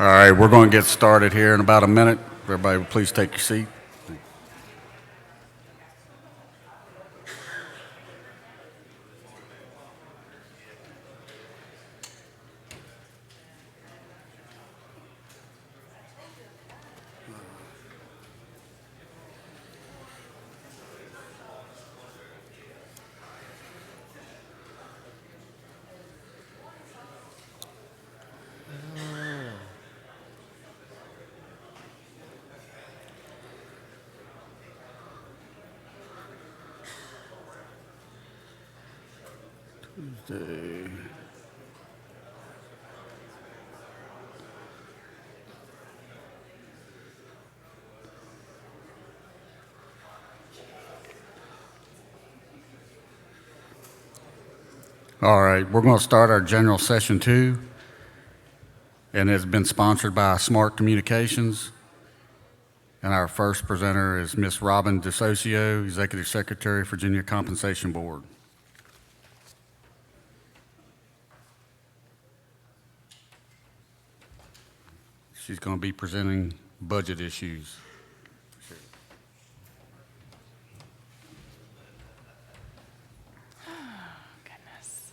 All right, we're going to get started here in about a minute. Everybody, please take your seat. Tuesday. All right, we're going to start our general session 2, and it's been sponsored by Smart Communications. And our first presenter is Ms. Robin DeSocio, Executive Secretary, Virginia Compensation Board. She's going to be presenting budget issues. Goodness.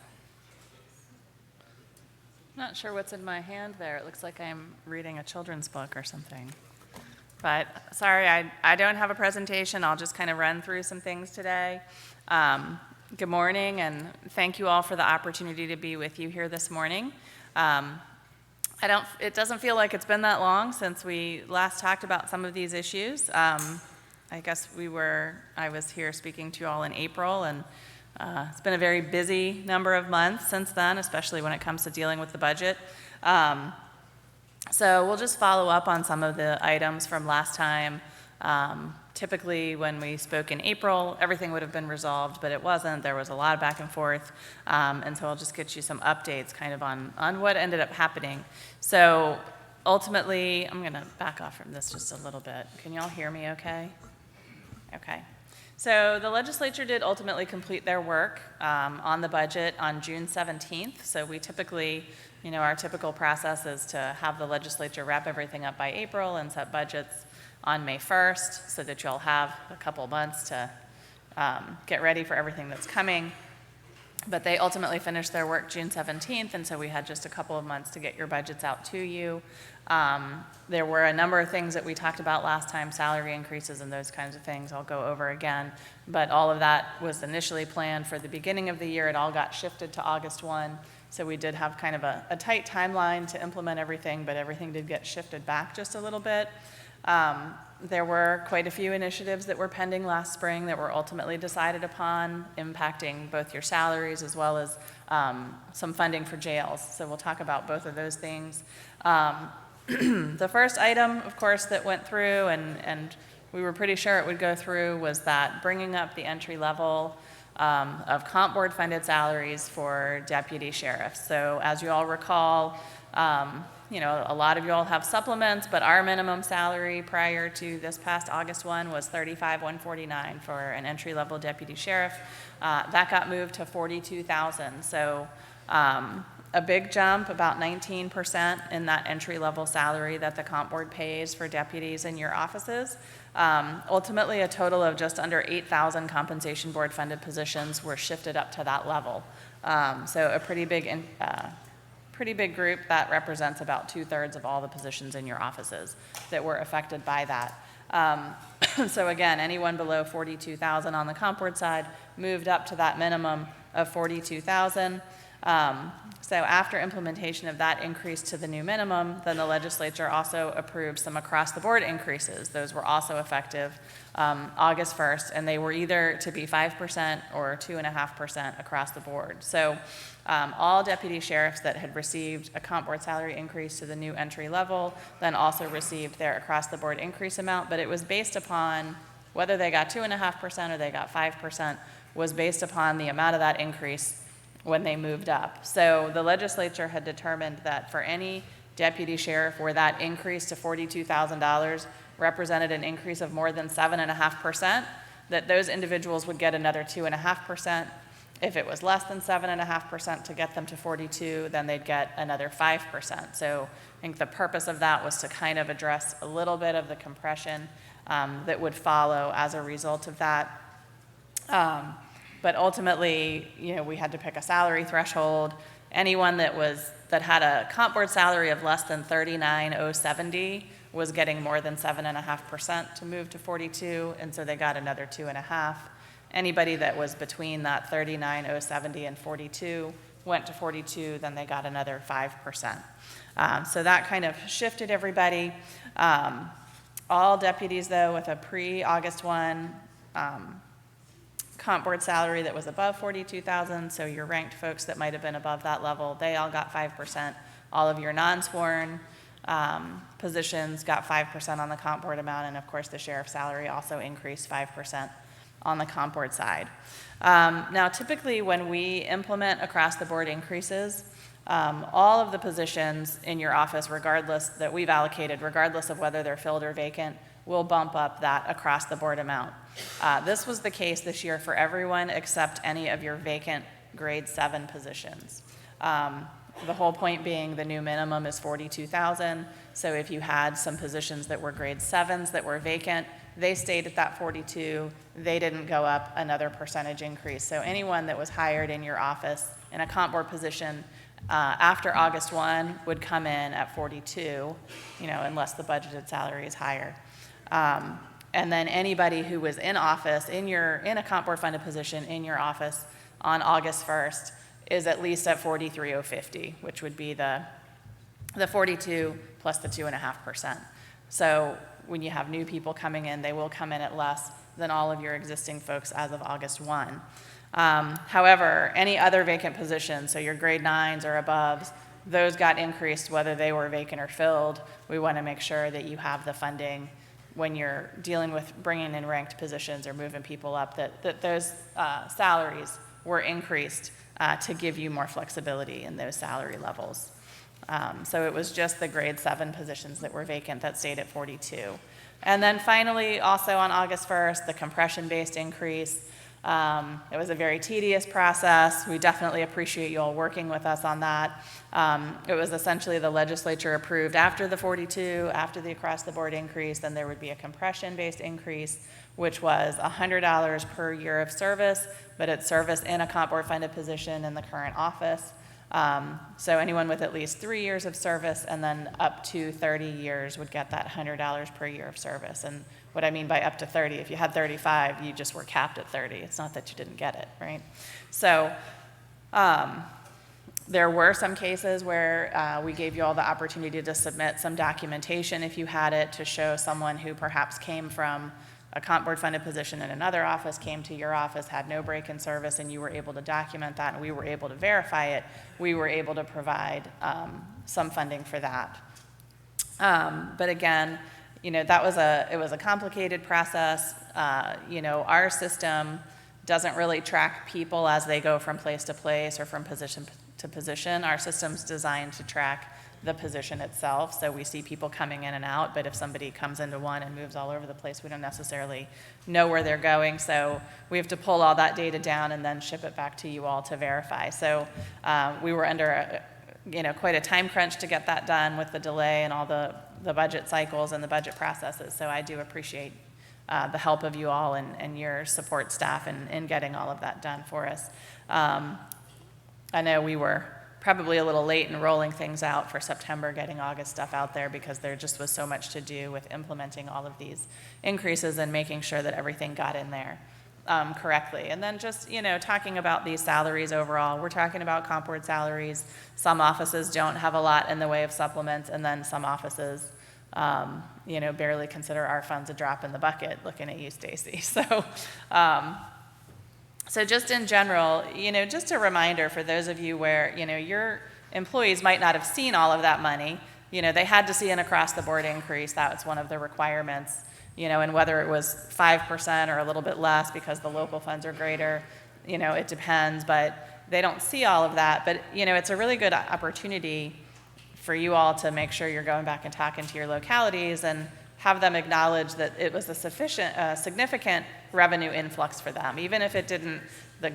Not sure what's in my hand there. It looks like I'm reading a children's book or something. But sorry, I don't have a presentation. I'll just kind of run through some things today. Good morning, and thank you all for the opportunity to be with you here this morning. It doesn't feel like it's been that long since we last talked about some of these issues. I guess I was here speaking to you all in April, and it's been a very busy number of months since then, especially when it comes to dealing with the budget. So we'll just follow up on some of the items from last time. Typically, when we spoke in April, everything would have been resolved, but it wasn't. There was a lot of back and forth, and so I'll just get you some updates kind of on what ended up happening. So ultimately, I'm going to back off from this just a little bit. Can you all hear me okay? Okay. So the legislature did ultimately complete their work on the budget on June 17th. So we typically, our typical process is to have the legislature wrap everything up by April and set budgets on May 1st so that you'll have a couple months to get ready for everything that's coming. But they ultimately finished their work June 17th, and so we had just a couple of months to get your budgets out to you. There were a number of things that we talked about last time, salary increases and those kinds of things I'll go over again. But all of that was initially planned for the beginning of the year. It all got shifted to August 1. So we did have kind of a tight timeline to implement everything, but everything did get shifted back just a little bit. There were quite a few initiatives that were pending last spring that were ultimately decided upon, impacting both your salaries as well as some funding for jails. So we'll talk about both of those things. The first item, of course, that went through, and we were pretty sure it would go through, was that bringing up the entry level of comp board funded salaries for deputy sheriffs. So as you all recall, a lot of you all have supplements, but our minimum salary prior to this past August 1 was $35,149 for an entry-level deputy sheriff. That got moved to $42,000. So a big jump, about 19% in that entry-level salary that the comp board pays for deputies in your offices. Ultimately, a total of just under 8,000 compensation board funded positions were shifted up to that level. So a pretty big group that represents about 2/3 of all the positions in your offices that were affected by that. So again, anyone below 42,000 on the comp board side moved up to that minimum of 42,000. So after implementation of that increase to the new minimum, then the legislature also approved some across-the-board increases. Those were also effective August 1st, and they were either to be 5% or 2.5% across the board. So all deputy sheriffs that had received a comp board salary increase to the new entry level then also received their across-the-board increase amount, but it was based upon whether they got 2.5% or they got 5% was based upon the amount of that increase when they moved up. So the legislature had determined that for any deputy sheriff where that increase to $42,000 represented an increase of more than 7.5%, that those individuals would get another 2.5%. If it was less than 7.5% to get them to 42, then they'd get another 5%. So I think the purpose of that was to kind of address a little bit of the compression that would follow as a result of that. But ultimately, we had to pick a salary threshold. Anyone that had a comp board salary of less than 39,070 was getting more than 7.5% to move to 42, and so they got another 2.5. Anybody that was between that 39,070 and 42 went to 42, then they got another 5%. So that kind of shifted everybody. All deputies, though, with a pre-August 1 comp board salary that was above 42,000, so your ranked folks that might have been above that level, they all got 5%. All of your non-sworn positions got 5% on the comp board amount, and of course the sheriff's salary also increased 5% on the comp board side. Now, typically when we implement across the board increases, all of the positions in your office, regardless that we've allocated, regardless of whether they're filled or vacant, will bump up that across the board amount. This was the case this year for everyone except any of your vacant grade 7 positions. The whole point being the new minimum is 42,000. So if you had some positions that were grade 7s that were vacant, they stayed at that 42. They didn't go up another percentage increase. So anyone that was hired in your office in a comp board position after August 1 would come in at 42, unless the budgeted salary is higher. And then anybody who was in office in a comp board funded position in your office on August 1st is at least at 43,050, which would be the 42 plus the 2.5%. So when you have new people coming in, they will come in at less than all of your existing folks as of August 1. However, any other vacant positions, so your grade 9s or aboves, those got increased whether they were vacant or filled. We want to make sure that you have the funding when you're dealing with bringing in ranked positions or moving people up, that those salaries were increased to give you more flexibility in those salary levels. So it was just the grade 7 positions that were vacant that stayed at 42. And then finally, also on August 1st, the compression-based increase. It was a very tedious process. We definitely appreciate you all working with us on that. It was essentially the legislature approved after the 42, after the across-the-board increase, then there would be a compression-based increase, which was $100 per year of service, but it's service in a comp board funded position in the current office. So anyone with at least 3 years of service and then up to 30 years would get that $100 per year of service. And what I mean by up to 30, if you had 35, you just were capped at 30. It's not that you didn't get it, right? So there were some cases where we gave you all the opportunity to submit some documentation if you had it to show someone who perhaps came from a comp board funded position in another office, came to your office, had no break in service, and you were able to document that and we were able to verify it. We were able to provide some funding for that. But again, it was a complicated process. Our system doesn't really track people as they go from place to place or from position to position. Our system's designed to track the position itself. So we see people coming in and out, but if somebody comes into one and moves all over the place, we don't necessarily know where they're going. So we have to pull all that data down and then ship it back to you all to verify. So we were under quite a time crunch to get that done with the delay and all the budget cycles and the budget processes. So I do appreciate the help of you all and your support staff in getting all of that done for us. I know we were probably a little late in rolling things out for September, getting August stuff out there because there just was so much to do with implementing all of these increases and making sure that everything got in there correctly. And then just, talking about these salaries overall, we're talking about comp board salaries. Some offices don't have a lot in the way of supplements, and then some offices, barely consider our funds a drop in the bucket, looking at you, Stacy. So just in general, just a reminder for those of you where, your employees might not have seen all of that money. They had to see an across-the-board increase. That was one of the requirements, and whether it was 5% or a little bit less because the local funds are greater, it depends, but they don't see all of that. But, it's a really good opportunity for you all to make sure you're going back and talking to your localities and have them acknowledge that it was a significant revenue influx for them, even if it didn't,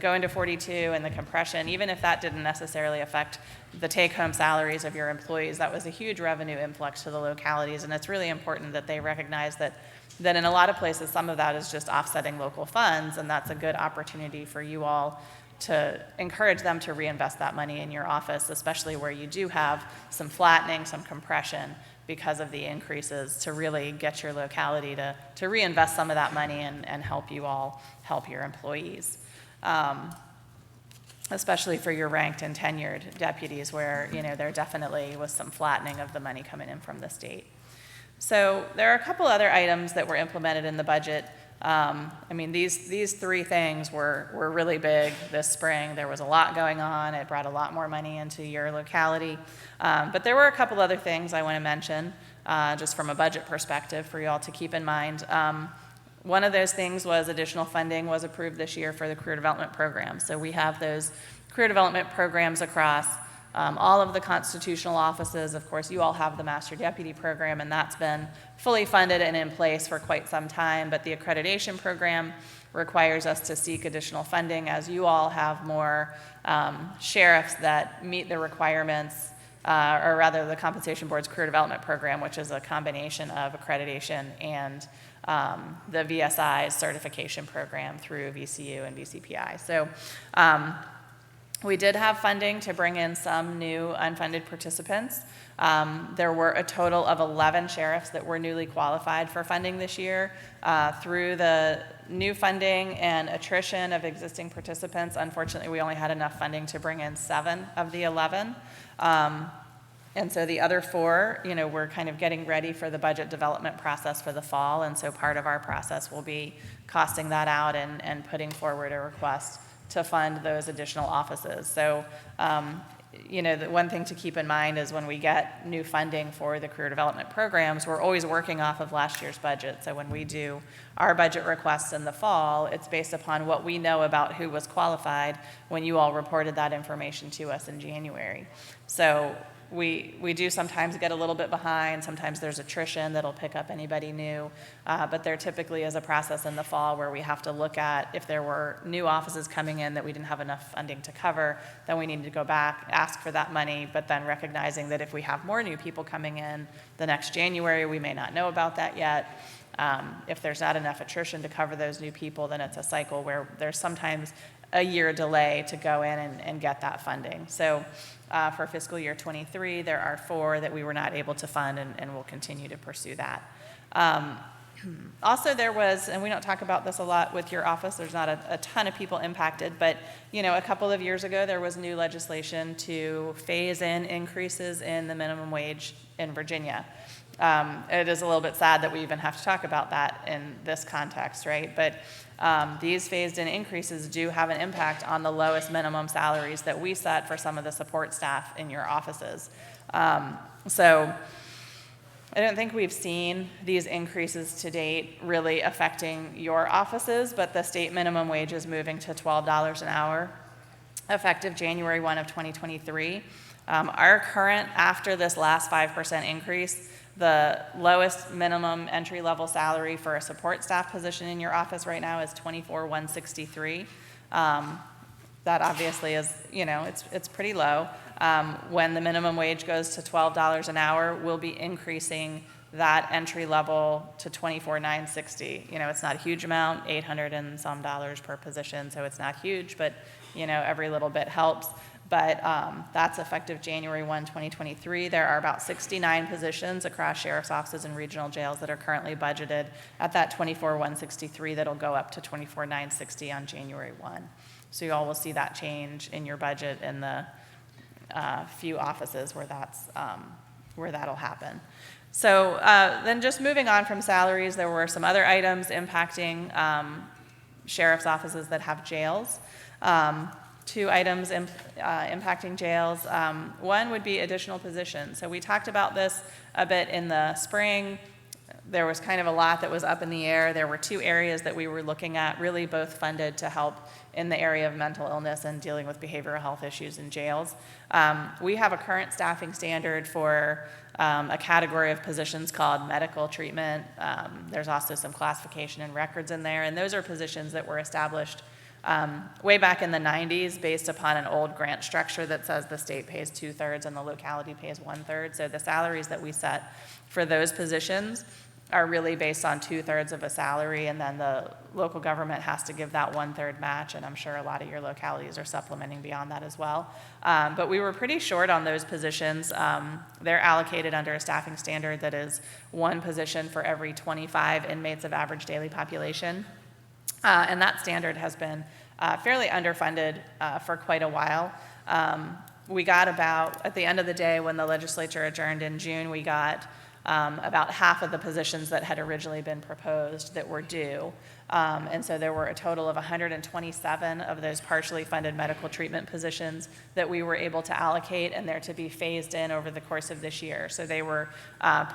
going to 42 and the compression, even if that didn't necessarily affect the take-home salaries of your employees, that was a huge revenue influx to the localities, and it's really important that they recognize that in a lot of places, some of that is just offsetting local funds, and that's a good opportunity for you all to encourage them to reinvest that money in your office, especially where you do have some flattening, some compression because of the increases, to really get your locality to reinvest some of that money and help you all help your employees. Especially for your ranked and tenured deputies where, there definitely was some flattening of the money coming in from the state. So there are a couple other items that were implemented in the budget. These three things were really big this spring. There was a lot going on. It brought a lot more money into your locality. But there were a couple other things I want to mention, just from a budget perspective for you all to keep in mind. One of those things was additional funding was approved this year for the career development program. So we have those career development programs across all of the constitutional offices. Of course, you all have the Master Deputy program, and that's been fully funded and in place for quite some time. But the accreditation program requires us to seek additional funding as you all have more sheriffs that meet the requirements, or rather the Compensation Board's career development program, which is a combination of accreditation and the VSI's certification program through VCU and VCPI. So we did have funding to bring in some new unfunded participants. There were a total of 11 sheriffs that were newly qualified for funding this year. Through the new funding and attrition of existing participants, unfortunately, we only had enough funding to bring in 7 of the 11. And so the other 4, we're kind of getting ready for the budget development process for the fall. And so part of our process will be costing that out and putting forward a request to fund those additional offices. So, the one thing to keep in mind is when we get new funding for the career development programs, we're always working off of last year's budget. So when we do our budget requests in the fall, it's based upon what we know about who was qualified when you all reported that information to us in January. So we do sometimes get a little bit behind. Sometimes there's attrition that'll pick up anybody new. But there typically is a process in the fall where we have to look at if there were new offices coming in that we didn't have enough funding to cover, then we need to go back, ask for that money, but then recognizing that if we have more new people coming in the next January, we may not know about that yet. If there's not enough attrition to cover those new people, then it's a cycle where there's sometimes a year delay to go in and get that funding. So for fiscal year 23, there are 4 that we were not able to fund, and we'll continue to pursue that. Also, there was, and we don't talk about this a lot with your office, there's not a ton of people impacted, but a couple of years ago, there was new legislation to phase in increases in the minimum wage in Virginia. It is a little bit sad that we even have to talk about that in this context, right? But these phased-in increases do have an impact on the lowest minimum salaries that we set for some of the support staff in your offices. So I don't think we've seen these increases to date really affecting your offices, but the state minimum wage is moving to $12 an hour, effective January 1 of 2023. Our current, after this last 5% increase, the lowest minimum entry-level salary for a support staff position in your office right now is $24,163. That obviously is, it's pretty low. When the minimum wage goes to $12 an hour, we'll be increasing that entry level to $24,960. It's not a huge amount, $800 and some dollars per position, so it's not huge, but every little bit helps. But that's effective January 1, 2023. There are about 69 positions across sheriff's offices and regional jails that are currently budgeted at that $24,163 that'll go up to $24,960 on January 1. So you all will see that change in your budget in the few offices where that'll happen. So then just moving on from salaries, there were some other items impacting sheriff's offices that have jails. 2 items impacting jails. One would be additional positions. So we talked about this a bit in the spring. there was kind of a lot that was up in the air. There were two areas that we were looking at, really both funded to help in the area of mental illness and dealing with behavioral health issues in jails. We have a current staffing standard for a category of positions called medical treatment. There's also some classification and records in there, and those are positions that were established way back in the 90s based upon an old grant structure that says the state pays 2/3 and the locality pays 1/3. So the salaries that we set for those positions are really based on 2/3 of a salary, and then the local government has to give that 1/3 match, and I'm sure a lot of your localities are supplementing beyond that as well. But we were pretty short on those positions. They're allocated under a staffing standard that is one position for every 25 inmates of average daily population. And that standard has been fairly underfunded for quite a while. We got about, at the end of the day when the legislature adjourned in June, we got about half of the positions that had originally been proposed that were due. And so there were a total of 127 of those partially funded medical treatment positions that we were able to allocate, and they're to be phased in over the course of this year. So they were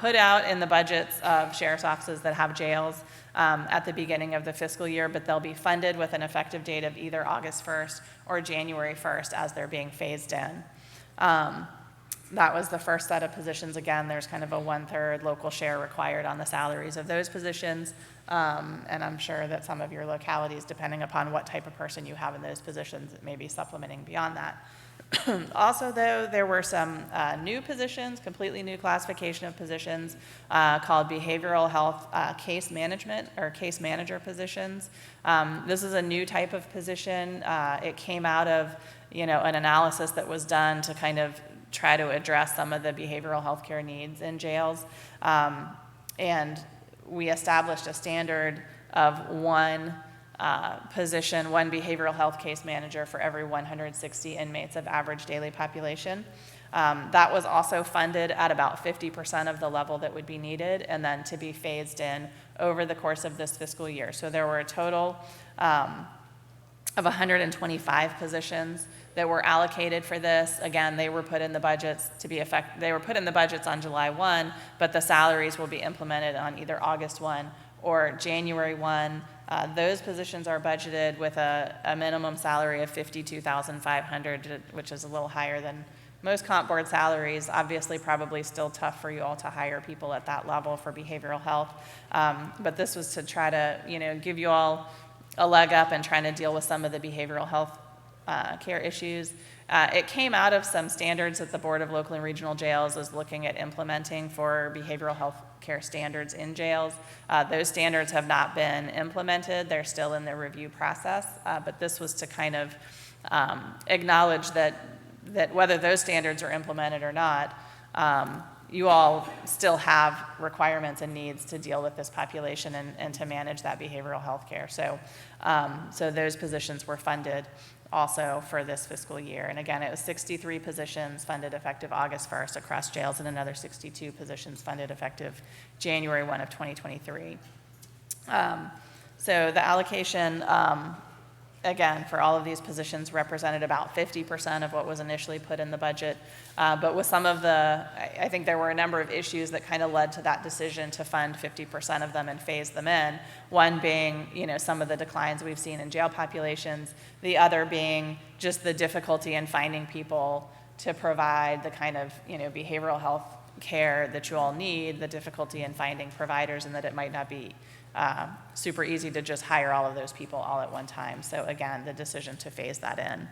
put out in the budgets of sheriff's offices that have jails at the beginning of the fiscal year, but they'll be funded with an effective date of either August 1st or January 1st as they're being phased in. That was the first set of positions. Again, there's kind of a 1/3 local share required on the salaries of those positions. And I'm sure that some of your localities, depending upon what type of person you have in those positions, it may be supplementing beyond that. Also, though, there were some new positions, completely new classification of positions called behavioral health case management or case manager positions. This is a new type of position. It came out of, an analysis that was done to kind of try to address some of the behavioral health care needs in jails. And we established a standard of one position, one behavioral health case manager for every 160 inmates of average daily population. That was also funded at about 50% of the level that would be needed, and then to be phased in over the course of this fiscal year. So there were a total of 125 positions that were allocated for this. Again, they were put in the budgets they were put in the budgets on July 1, but the salaries will be implemented on either August 1 or January 1. Those positions are budgeted with a minimum salary of $52,500, which is a little higher than most comp board salaries. Obviously, probably still tough for you all to hire people at that level for behavioral health. But this was to try to, give you all a leg up in trying to deal with some of the behavioral health care issues. It came out of some standards that the Board of Local and Regional Jails is looking at implementing for behavioral health care standards in jails. Those standards have not been implemented. They're still in the review process, but this was to kind of acknowledge that whether those standards are implemented or not, you all still have requirements and needs to deal with this population and to manage that behavioral health care. So those positions were funded also for this fiscal year. And again, it was 63 positions funded effective August 1st across jails, and another 62 positions funded effective January 1 of 2023. So the allocation, again, for all of these positions represented about 50% of what was initially put in the budget. But with some of I think there were a number of issues that kind of led to that decision to fund 50% of them and phase them in. One being, some of the declines we've seen in jail populations. The other being just the difficulty in finding people to provide the kind of, behavioral health care that you all need, the difficulty in finding providers, and that it might not be super easy to just hire all of those people all at one time. So again, the decision to phase that in.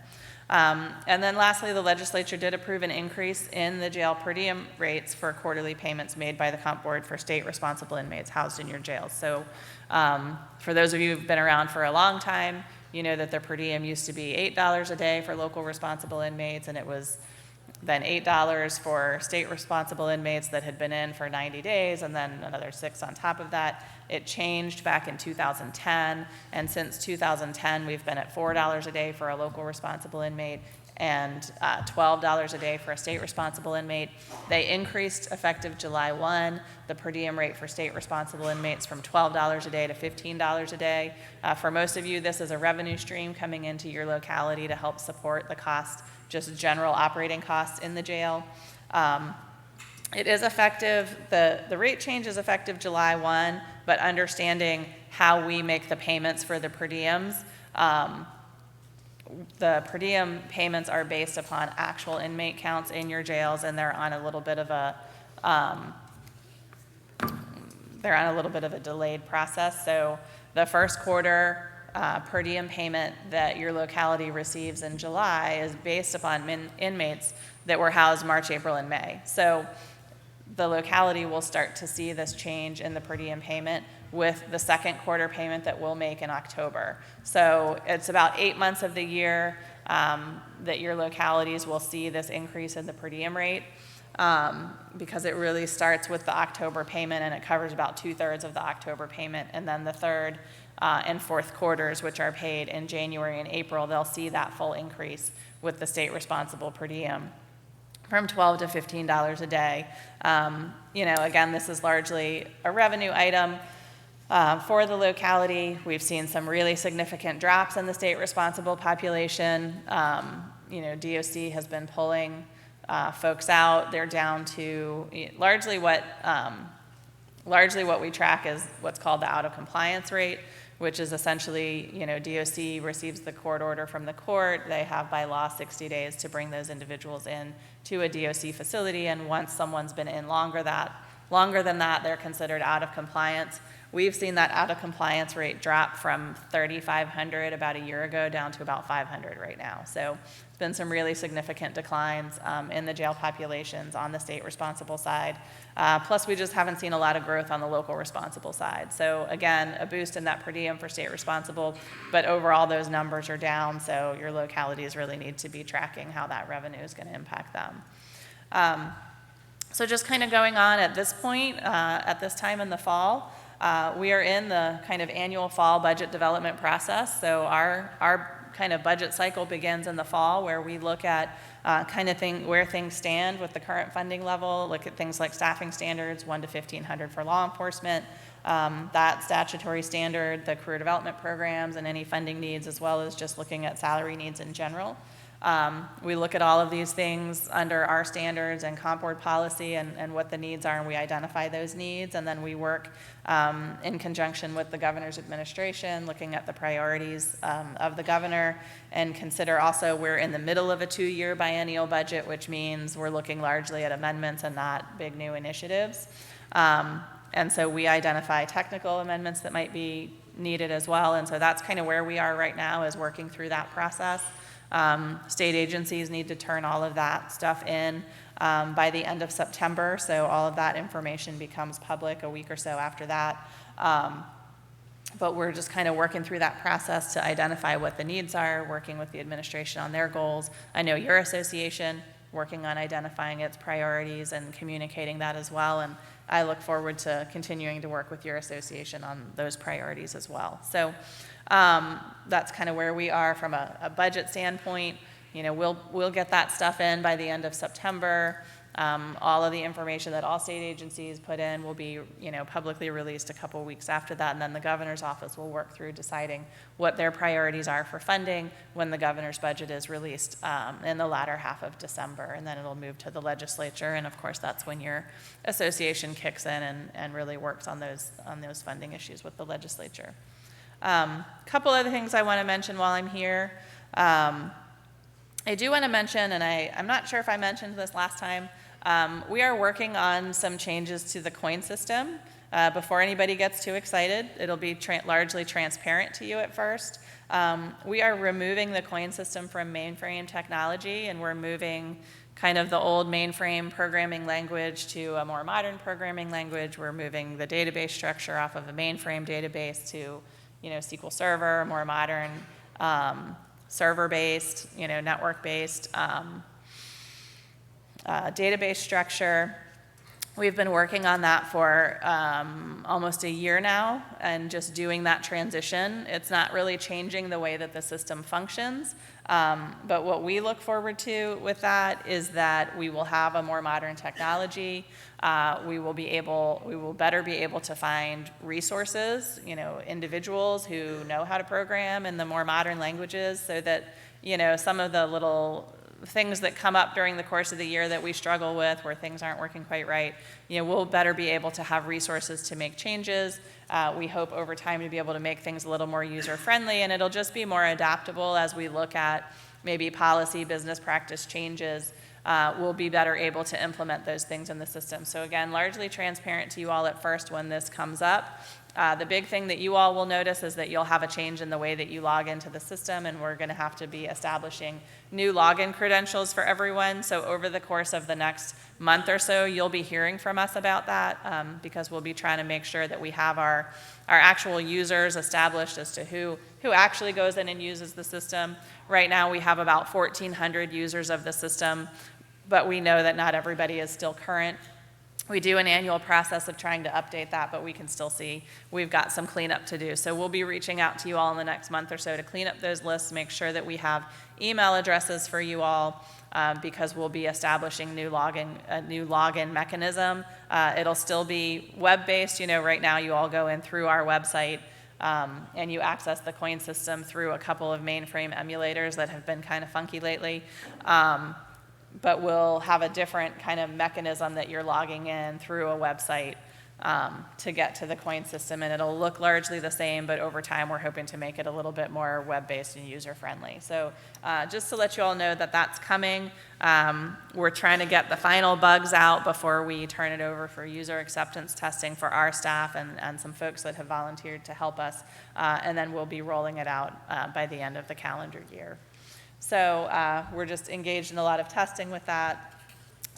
And then lastly, the legislature did approve an increase in the jail per diem rates for quarterly payments made by the comp board for state responsible inmates housed in your jails. So for those of you who've been around for a long time, you know that the per diem used to be $8 a day for local responsible inmates, and it was then $8 for state responsible inmates that had been in for 90 days, and then another $6 on top of that. It changed back in 2010, and since 2010, we've been at $4 a day for a local responsible inmate and $12 a day for a state responsible inmate. They increased effective July 1 the per diem rate for state responsible inmates from $12 a day to $15 a day. For most of you, this is a revenue stream coming into your locality to help support the cost, just general operating costs in the jail. It is effective, the rate change is effective July 1, but understanding how we make the payments for the per diems. The per diem payments are based upon actual inmate counts in your jails, and they're on a little bit of a delayed process. So the first quarter per diem payment that your locality receives in July is based upon inmates that were housed March, April, and May. So the locality will start to see this change in the per diem payment with the second quarter payment that we'll make in October. So it's about 8 months of the year that your localities will see this increase in the per diem rate, because it really starts with the October payment, and it covers about 2/3 of the October payment, and then the third and fourth quarters, which are paid in January and April, they'll see that full increase with the state responsible per diem from $12 to $15 a day. Again, this is largely a revenue item for the locality. We've seen some really significant drops in the state responsible population. DOC has been pulling folks out. They're down to largely what we track is what's called the out of compliance rate, which is essentially, DOC receives the court order from the court. They have by law 60 days to bring those individuals in to a DOC facility, and once someone's been in longer than that, they're considered out of compliance. We've seen that out of compliance rate drop from 3,500 about a year ago down to about 500 right now. So it's been some really significant declines in the jail populations on the state responsible side. Plus, we just haven't seen a lot of growth on the local responsible side. So again, a boost in that per diem for state responsible, but overall those numbers are down, so your localities really need to be tracking how that revenue is going to impact them. So just kind of going on at this point, at this time in the fall, we are in the kind of annual fall budget development process. So our kind of budget cycle begins in the fall, where we look at where things stand with the current funding level, look at things like staffing standards, 1 to 1,500 for law enforcement, that statutory standard, the career development programs, and any funding needs, as well as just looking at salary needs in general. We look at all of these things under our standards and comp board policy and what the needs are, and we identify those needs, and then we work in conjunction with the governor's administration, looking at the priorities of the governor, and consider also we're in the middle of a 2-year biennial budget, which means we're looking largely at amendments and not big new initiatives. And so we identify technical amendments that might be needed as well, and so that's kind of where we are right now, is working through that process. State agencies need to turn all of that stuff in by the end of September, so all of that information becomes public a week or so after that. But we're just kind of working through that process to identify what the needs are, working with the administration on their goals. I know your association working on identifying its priorities and communicating that as well, and I look forward to continuing to work with your association on those priorities as well. So that's kind of where we are from a budget standpoint. We'll get that stuff in by the end of September. All of the information that all state agencies put in will be, publicly released a couple weeks after that, and then the governor's office will work through deciding what their priorities are for funding when the governor's budget is released in the latter half of December, and then it'll move to the legislature, and of course that's when your association kicks in and really works on those funding issues with the legislature. Couple other things I want to mention while I'm here. I do want to mention, and I'm not sure if I mentioned this last time, we are working on some changes to the coin system. Before anybody gets too excited, it'll be largely transparent to you at first. We are removing the coin system from mainframe technology, and we're moving kind of the old mainframe programming language to a more modern programming language. We're moving the database structure off of a mainframe database to SQL Server, more modern server-based, network-based database structure. We've been working on that for almost a year now, and just doing that transition. It's not really changing the way that the system functions, but what we look forward to with that is that we will have a more modern technology. We will better be able to find resources, individuals who know how to program in the more modern languages, so that some of the little things that come up during the course of the year that we struggle with, where things aren't working quite right, we'll better be able to have resources to make changes. We hope over time to be able to make things a little more user-friendly, and it'll just be more adaptable as we look at maybe policy, business practice changes. We'll be better able to implement those things in the system. So again, largely transparent to you all at first when this comes up. The big thing that you all will notice is that you'll have a change in the way that you log into the system, and we're going to have to be establishing new login credentials for everyone. So over the course of the next month or so, you'll be hearing from us about that, because we'll be trying to make sure that we have our actual users established as to who actually goes in and uses the system. Right now we have about 1,400 users of the system, but we know that not everybody is still current. We do an annual process of trying to update that, but we can still see we've got some cleanup to do. So we'll be reaching out to you all in the next month or so to clean up those lists, make sure that we have email addresses for you all, because we'll be establishing a new login mechanism. It'll still be web-based. Right now you all go in through our website, and you access the coin system through a couple of mainframe emulators that have been kind of funky lately. But we'll have a different kind of mechanism that you're logging in through a website to get to the coin system, and it'll look largely the same, but over time we're hoping to make it a little bit more web-based and user-friendly. So just to let you all know that that's coming, we're trying to get the final bugs out before we turn it over for user acceptance testing for our staff and some folks that have volunteered to help us, and then we'll be rolling it out by the end of the calendar year. So we're just engaged in a lot of testing with that.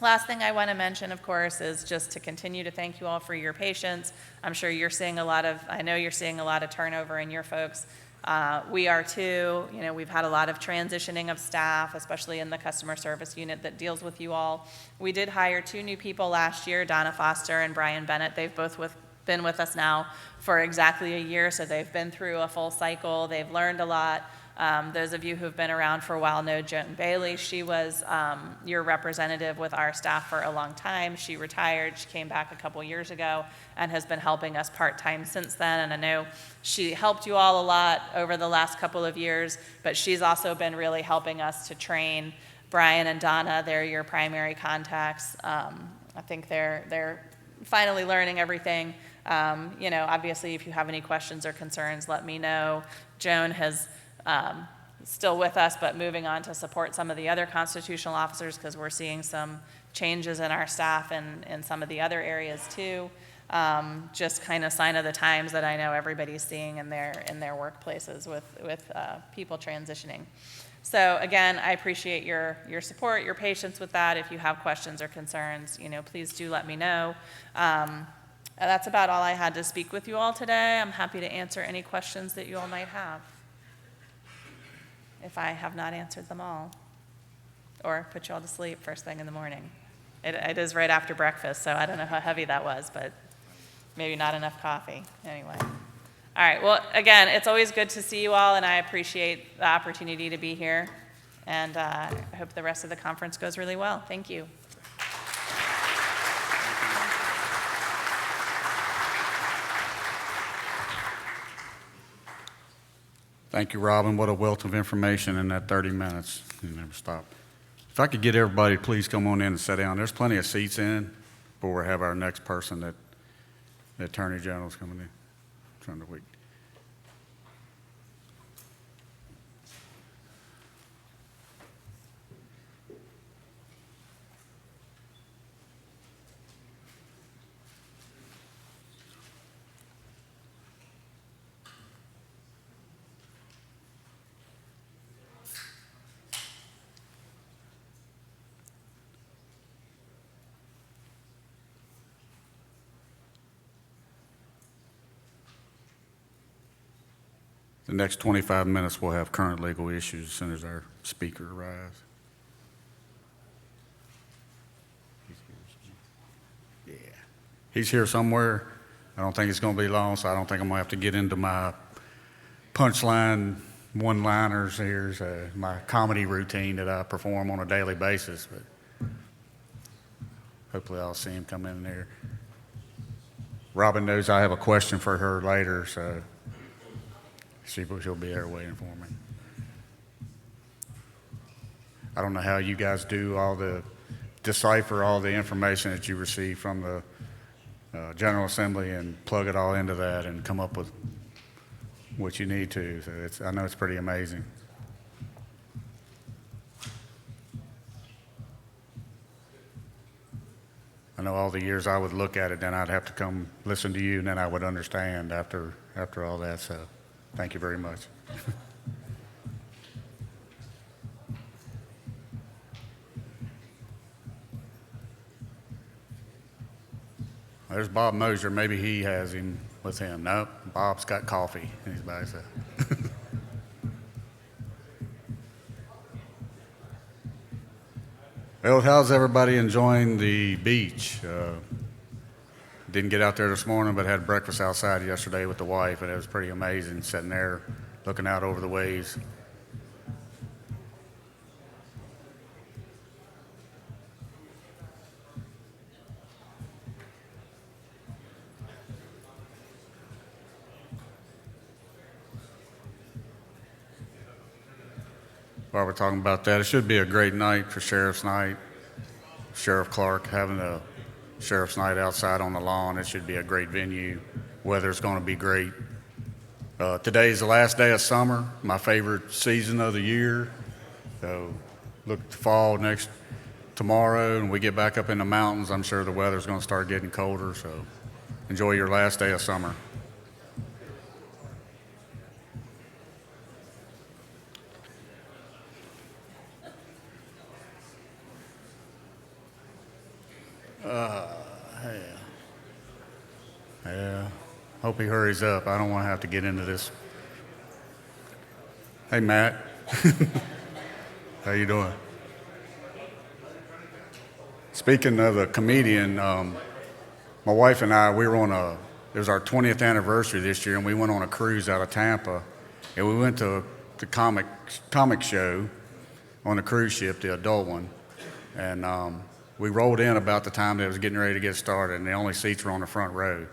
Last thing I want to mention, of course, is just to continue to thank you all for your patience. I'm sure you're seeing I know you're seeing a lot of turnover in your folks. We are too. We've had a lot of transitioning of staff, especially in the customer service unit that deals with you all. We did hire 2 new people last year, Donna Foster and Brian Bennett. They've both been with us now for exactly a year, so they've been through a full cycle. They've learned a lot. Those of you who've been around for a while know Joan Bailey. She was your representative with our staff for a long time. She retired. She came back a couple years ago and has been helping us part-time since then. And I know she helped you all a lot over the last couple of years, but she's also been really helping us to train Brian and Donna. They're your primary contacts. I think they're finally learning everything. Obviously, if you have any questions or concerns, let me know. Joan has still with us, but moving on to support some of the other constitutional officers, because we're seeing some changes in our staff and in some of the other areas too. Just kind of sign of the times that I know everybody's seeing in their workplaces with people transitioning. So again, I appreciate your support, your patience with that. If you have questions or concerns, please do let me know. That's about all I had to speak with you all today. I'm happy to answer any questions that you all might have, if I have not answered them all, or put you all to sleep first thing in the morning. It is right after breakfast, so I don't know how heavy that was, but maybe not enough coffee. Anyway. All right, well, again, it's always good to see you all, and I appreciate the opportunity to be here, and I hope the rest of the conference goes really well. Thank you. Thank you, Robin. What a wealth of information in that 30 minutes. You never stop. If I could get everybody, please come on in and sit down. There's plenty of seats in before we have our next person that the Attorney General's coming in. Trying to wait. The next 25 minutes, we'll have current legal issues as soon as our speaker arrives. Yeah. He's here somewhere. I don't think it's going to be long, so I don't think I'm going to have to get into my punchline one-liners. Here's my comedy routine that I perform on a daily basis, but hopefully I'll see him come in there. Robin knows I have a question for her later, so she'll be there waiting for me. I don't know how you guys do decipher all the information that you receive from the General Assembly and plug it all into that and come up with what you need to. So I know it's pretty amazing. I know all the years I would look at it, then I'd have to come listen to you, and then I would understand after all that. So thank you very much. There's Bob Mosier. Maybe he has him with him. Nope, Bob's got coffee. He's by himself. Well, how's everybody enjoying the beach? Didn't get out there this morning, but had breakfast outside yesterday with the wife, and it was pretty amazing sitting there looking out over the waves. While we're talking about that, it should be a great night for Sheriff's Night. Sheriff Clark having a Sheriff's Night outside on the lawn. It should be a great venue. Weather's going to be great. Today's the last day of summer, my favorite season of the year. So look to fall tomorrow, and we get back up in the mountains. I'm sure the weather's going to start getting colder. So enjoy your last day of summer. Yeah, hope he hurries up. I don't want to have to get into this. Hey, Matt. How you doing? Speaking of a comedian, my wife and I, it was our 20th anniversary this year, and we went on a cruise out of Tampa, and we went to the comic show on the cruise ship, the adult one, and we rolled in about the time that it was getting ready to get started, and the only seats were on the front row.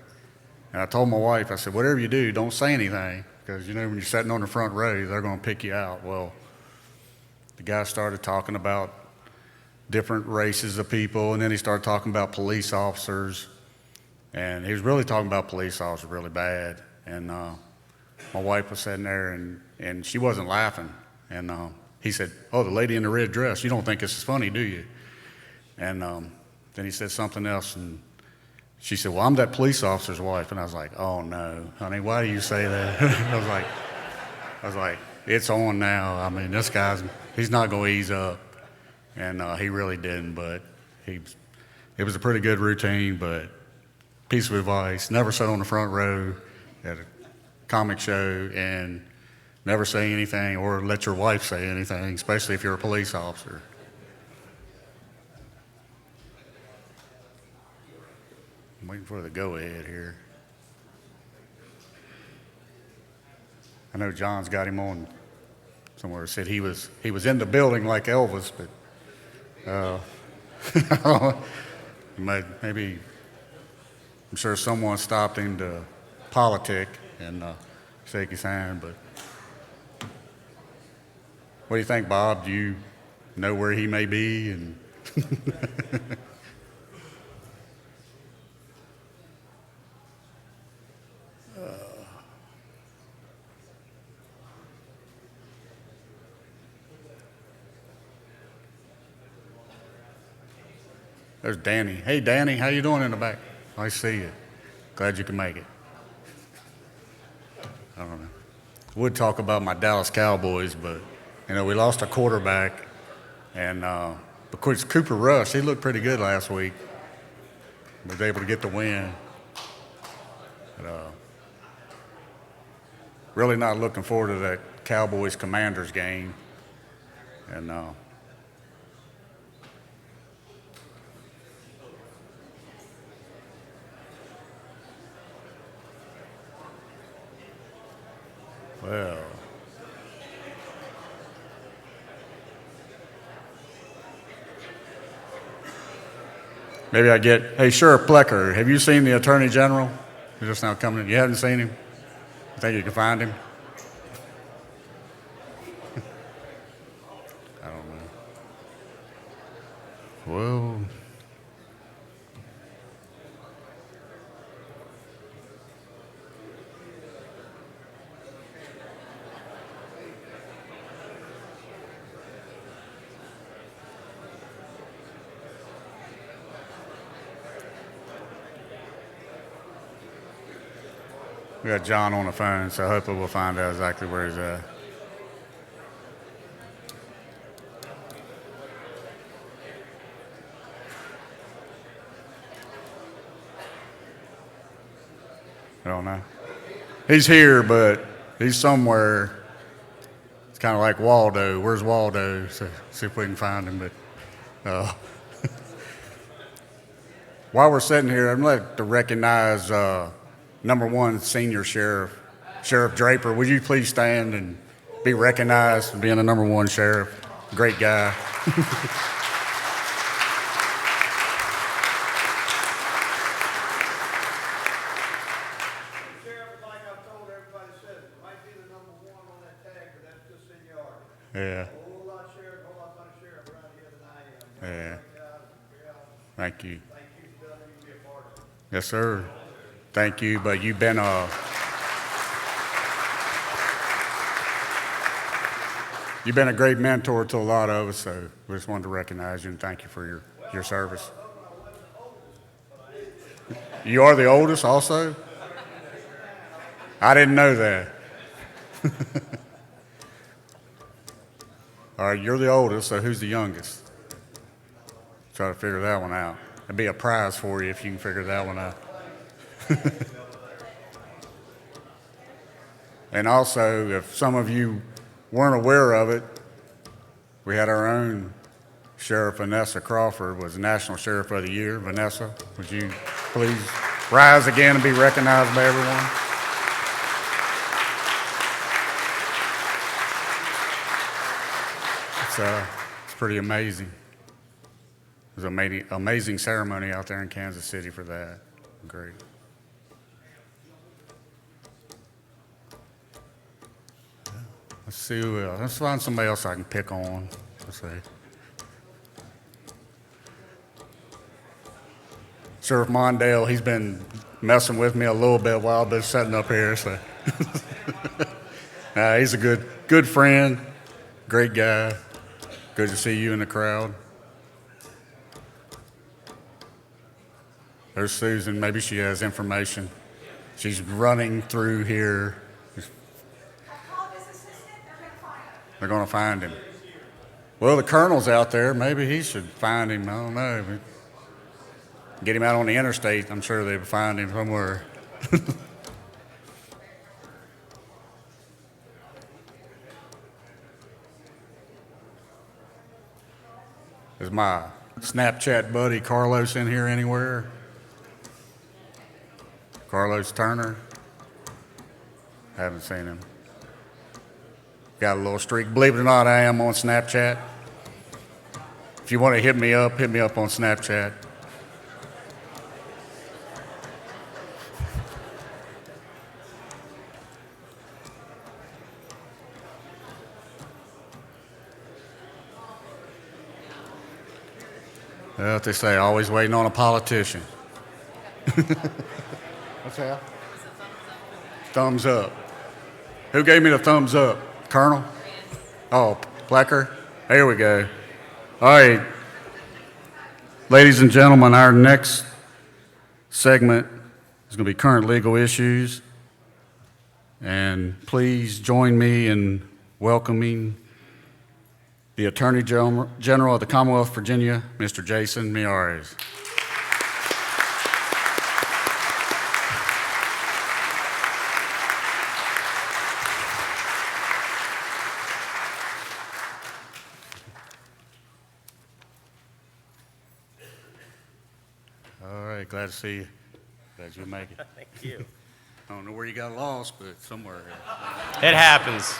And I told my wife, I said, whatever you do, don't say anything, because, when you're sitting on the front row, they're going to pick you out. Well, the guy started talking about different races of people, and then he started talking about police officers, and he was really talking about police officers really bad. And my wife was sitting there, and she wasn't laughing. And he said, oh, the lady in the red dress, you don't think this is funny, do you? And then he said something else, and she said, well, I'm that police officer's wife. And I was like, oh, no, honey, why do you say that? I was like, it's on now. I mean, this he's not going to ease up. And he really didn't, but it was a pretty good routine, but piece of advice, never sit on the front row at a comic show and never say anything or let your wife say anything, especially if you're a police officer. I'm waiting for the go-ahead here. I know John's got him on somewhere. Said he was in the building like Elvis, but maybe I'm sure someone stopped him to politic and shake his hand. But what do you think, Bob? Do you know where he may be? And there's Danny. Hey, Danny, how you doing in the back? Nice to see you. Glad you can make it. I don't know. I would talk about my Dallas Cowboys, but, we lost a quarterback. And, of course, Cooper Rush, he looked pretty good last week. Was able to get the win. But, really not looking forward to that Cowboys-Commanders game. And, well, maybe hey, Sheriff Plecker, have you seen the Attorney General? He's just now coming in. You haven't seen him? You think you can find him? I don't know. We got John on the phone, so hopefully we'll find out exactly where he's at. I don't know. He's here, but he's somewhere. It's kind of like Waldo. Where's Waldo? So see if we can find him. But while we're sitting here, I'd like to recognize number one senior sheriff, Sheriff Draper. Would you please stand and be recognized for being the number one sheriff? Great guy. Yeah. Yeah. Thank you. Yes, sir. Thank you. But you've been a great mentor to a lot of us, so we just wanted to recognize you and thank you for your service. You are the oldest also? I didn't know that. All right, you're the oldest, so who's the youngest? Try to figure that one out. It'd be a prize for you if you can figure that one out. And also, if some of you weren't aware of it, we had our own Sheriff Vanessa Crawford was National Sheriff of the Year. Vanessa, would you please rise again and be recognized by everyone? It's pretty amazing. It was an amazing ceremony out there in Kansas City for that. Great. Let's see who else. Let's find somebody else I can pick on. Let's see. Sheriff Mondale, he's been messing with me a little bit while I've been sitting up here. So he's a good friend, great guy. Good to see you in the crowd. There's Susan. Maybe she has information. She's running through here. They're going to find him. Well, the colonel's out there. Maybe he should find him. I don't know. Get him out on the interstate. I'm sure they'll find him somewhere. Is my Snapchat buddy Carlos in here anywhere? Carlos Turner? Haven't seen him. Got a little streak. Believe it or not, I am on Snapchat. If you want to hit me up on Snapchat. Well, what they say, always waiting on a politician. What's that? Thumbs up. Who gave me the thumbs up? Colonel? Oh, Plecker? There we go. All right. Ladies and gentlemen, our next segment is going to be current legal issues. And please join me in welcoming the Attorney General of the Commonwealth of Virginia, Mr. Jason Miyares. All right, glad to see you. Glad you make it. Thank you. I don't know where you got lost, but somewhere. It happens.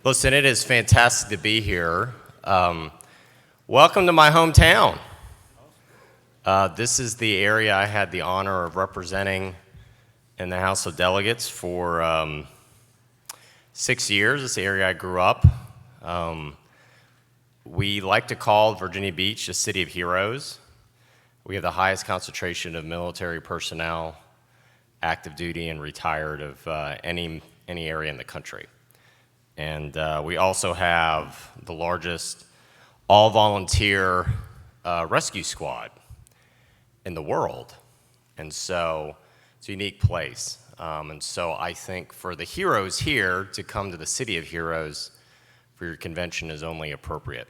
Listen, it is fantastic to be here. Welcome to my hometown. This is the area I had the honor of representing in the House of Delegates for 6 years. It's the area I grew up. We like to call Virginia Beach a city of heroes. We have the highest concentration of military personnel, active duty and retired of any area in the country. And we also have the largest all-volunteer rescue squad in the world. And so it's a unique place. And so I think for the heroes here to come to the City of Heroes for your convention is only appropriate.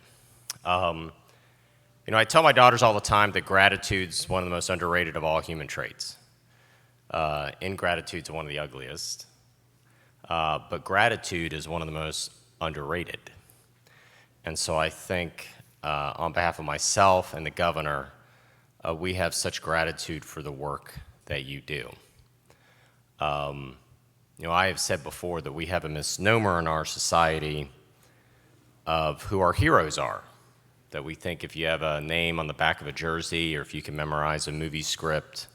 I tell my daughters all the time that gratitude's one of the most underrated of all human traits. Ingratitude's one of the ugliest. But gratitude is one of the most underrated. And so I think on behalf of myself and the governor, we have such gratitude for the work that you do. I have said before that we have a misnomer in our society of who our heroes are. That we think if you have a name on the back of a jersey or if you can memorize a movie script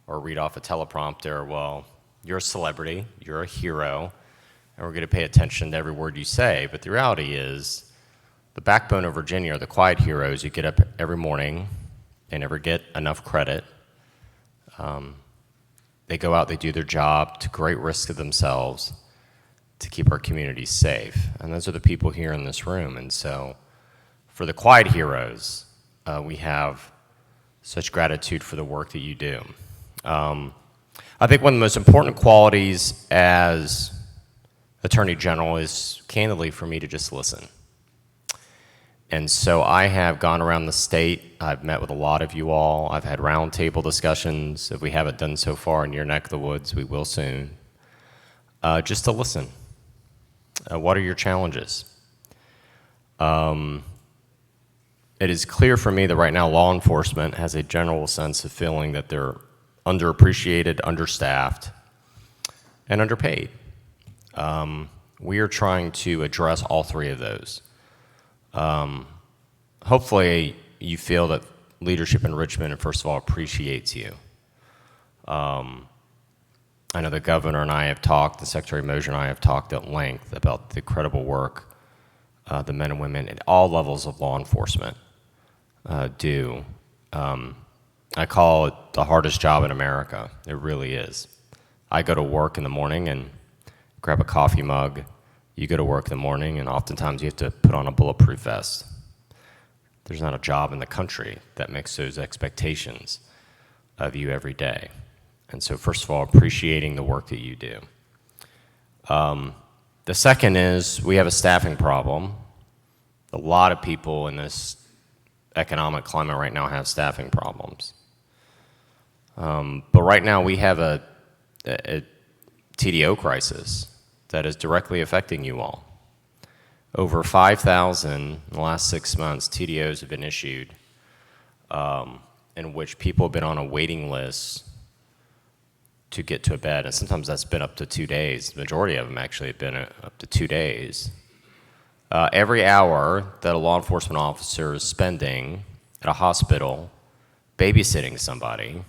or read off a teleprompter, well, you're a celebrity, you're a hero, and we're going to pay attention to every word you say. But the reality is, the backbone of Virginia are the quiet heroes who get up every morning. They never get enough credit. They go out, they do their job to great risk of themselves to keep our communities safe. And those are the people here in this room. And so for the quiet heroes, we have such gratitude for the work that you do. I think one of the most important qualities as Attorney General is, candidly, for me to just listen. And so I have gone around the state. I've met with a lot of you all. I've had roundtable discussions. If we haven't done so far in your neck of the woods, we will soon. Just to listen. What are your challenges? It is clear for me that right now law enforcement has a general sense of feeling that they're underappreciated, understaffed, and underpaid. We are trying to address all three of those. Hopefully you feel that leadership in Richmond, first of all, appreciates you. I know the governor and I have talked, the Secretary Mosier and I have talked at length about the incredible work the men and women at all levels of law enforcement do. I call it the hardest job in America. It really is. I go to work in the morning and grab a coffee mug. You go to work in the morning, and oftentimes you have to put on a bulletproof vest. There's not a job in the country that makes those expectations of you every day. And so, first of all, appreciating the work that you do. The second is we have a staffing problem. A lot of people in this economic climate right now have staffing problems. But right now we have a TDO crisis that is directly affecting you all. Over 5,000 in the last 6 months, TDOs have been issued in which people have been on a waiting list to get to a bed, and sometimes that's been up to 2 days. The majority of them actually have been up to 2 days. Every hour that a law enforcement officer is spending at a hospital babysitting somebody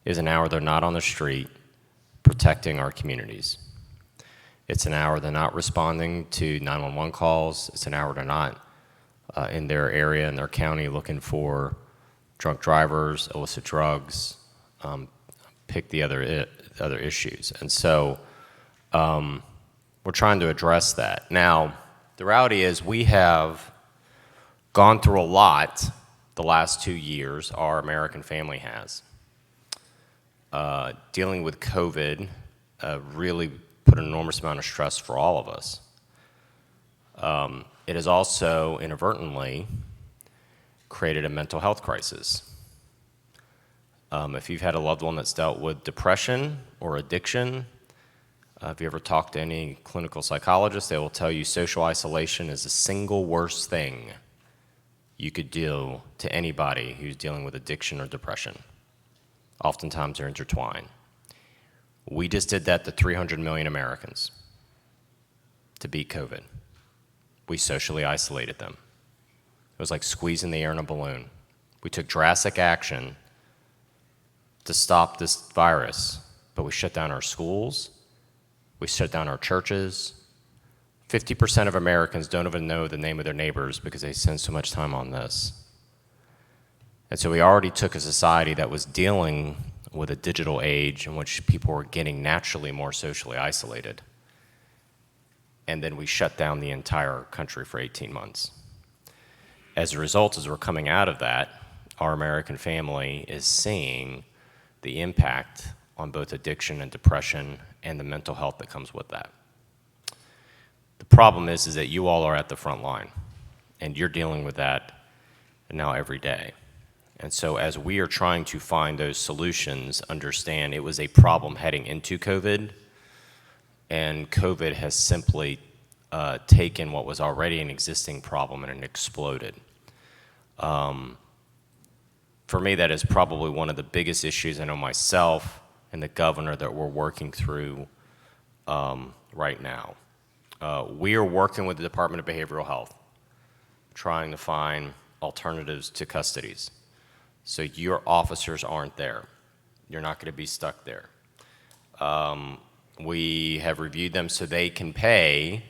is an hour they're not on the street protecting our communities. It's an hour they're not responding to 911 calls. It's an hour they're not in their area, in their county, looking for drunk drivers, illicit drugs, pick the other issues. And so we're trying to address that. Now, the reality is we have gone through a lot the last 2 years, our American family has. Dealing with COVID really put an enormous amount of stress for all of us. It has also inadvertently created a mental health crisis. If you've had a loved one that's dealt with depression or addiction, if you ever talk to any clinical psychologist, they will tell you social isolation is the single worst thing you could do to anybody who's dealing with addiction or depression. Oftentimes they're intertwined. We just did that to 300 million Americans to beat COVID. We socially isolated them. It was like squeezing the air in a balloon. We took drastic action to stop this virus, but we shut down our schools, we shut down our churches. 50% of Americans don't even know the name of their neighbors because they spend so much time on this. And so we already took a society that was dealing with a digital age in which people were getting naturally more socially isolated. And then we shut down the entire country for 18 months. As a result, as we're coming out of that, our American family is seeing the impact on both addiction and depression and the mental health that comes with that. The problem is that you all are at the front line, and you're dealing with that now every day. And so as we are trying to find those solutions, understand it was a problem heading into COVID, and COVID has simply taken what was already an existing problem and it exploded. For me, that is probably one of the biggest issues I know myself and the governor that we're working through right now. We are working with the Department of Behavioral Health, trying to find alternatives to custodies. So your officers aren't there. You're not going to be stuck there. We have reviewed them so they can pay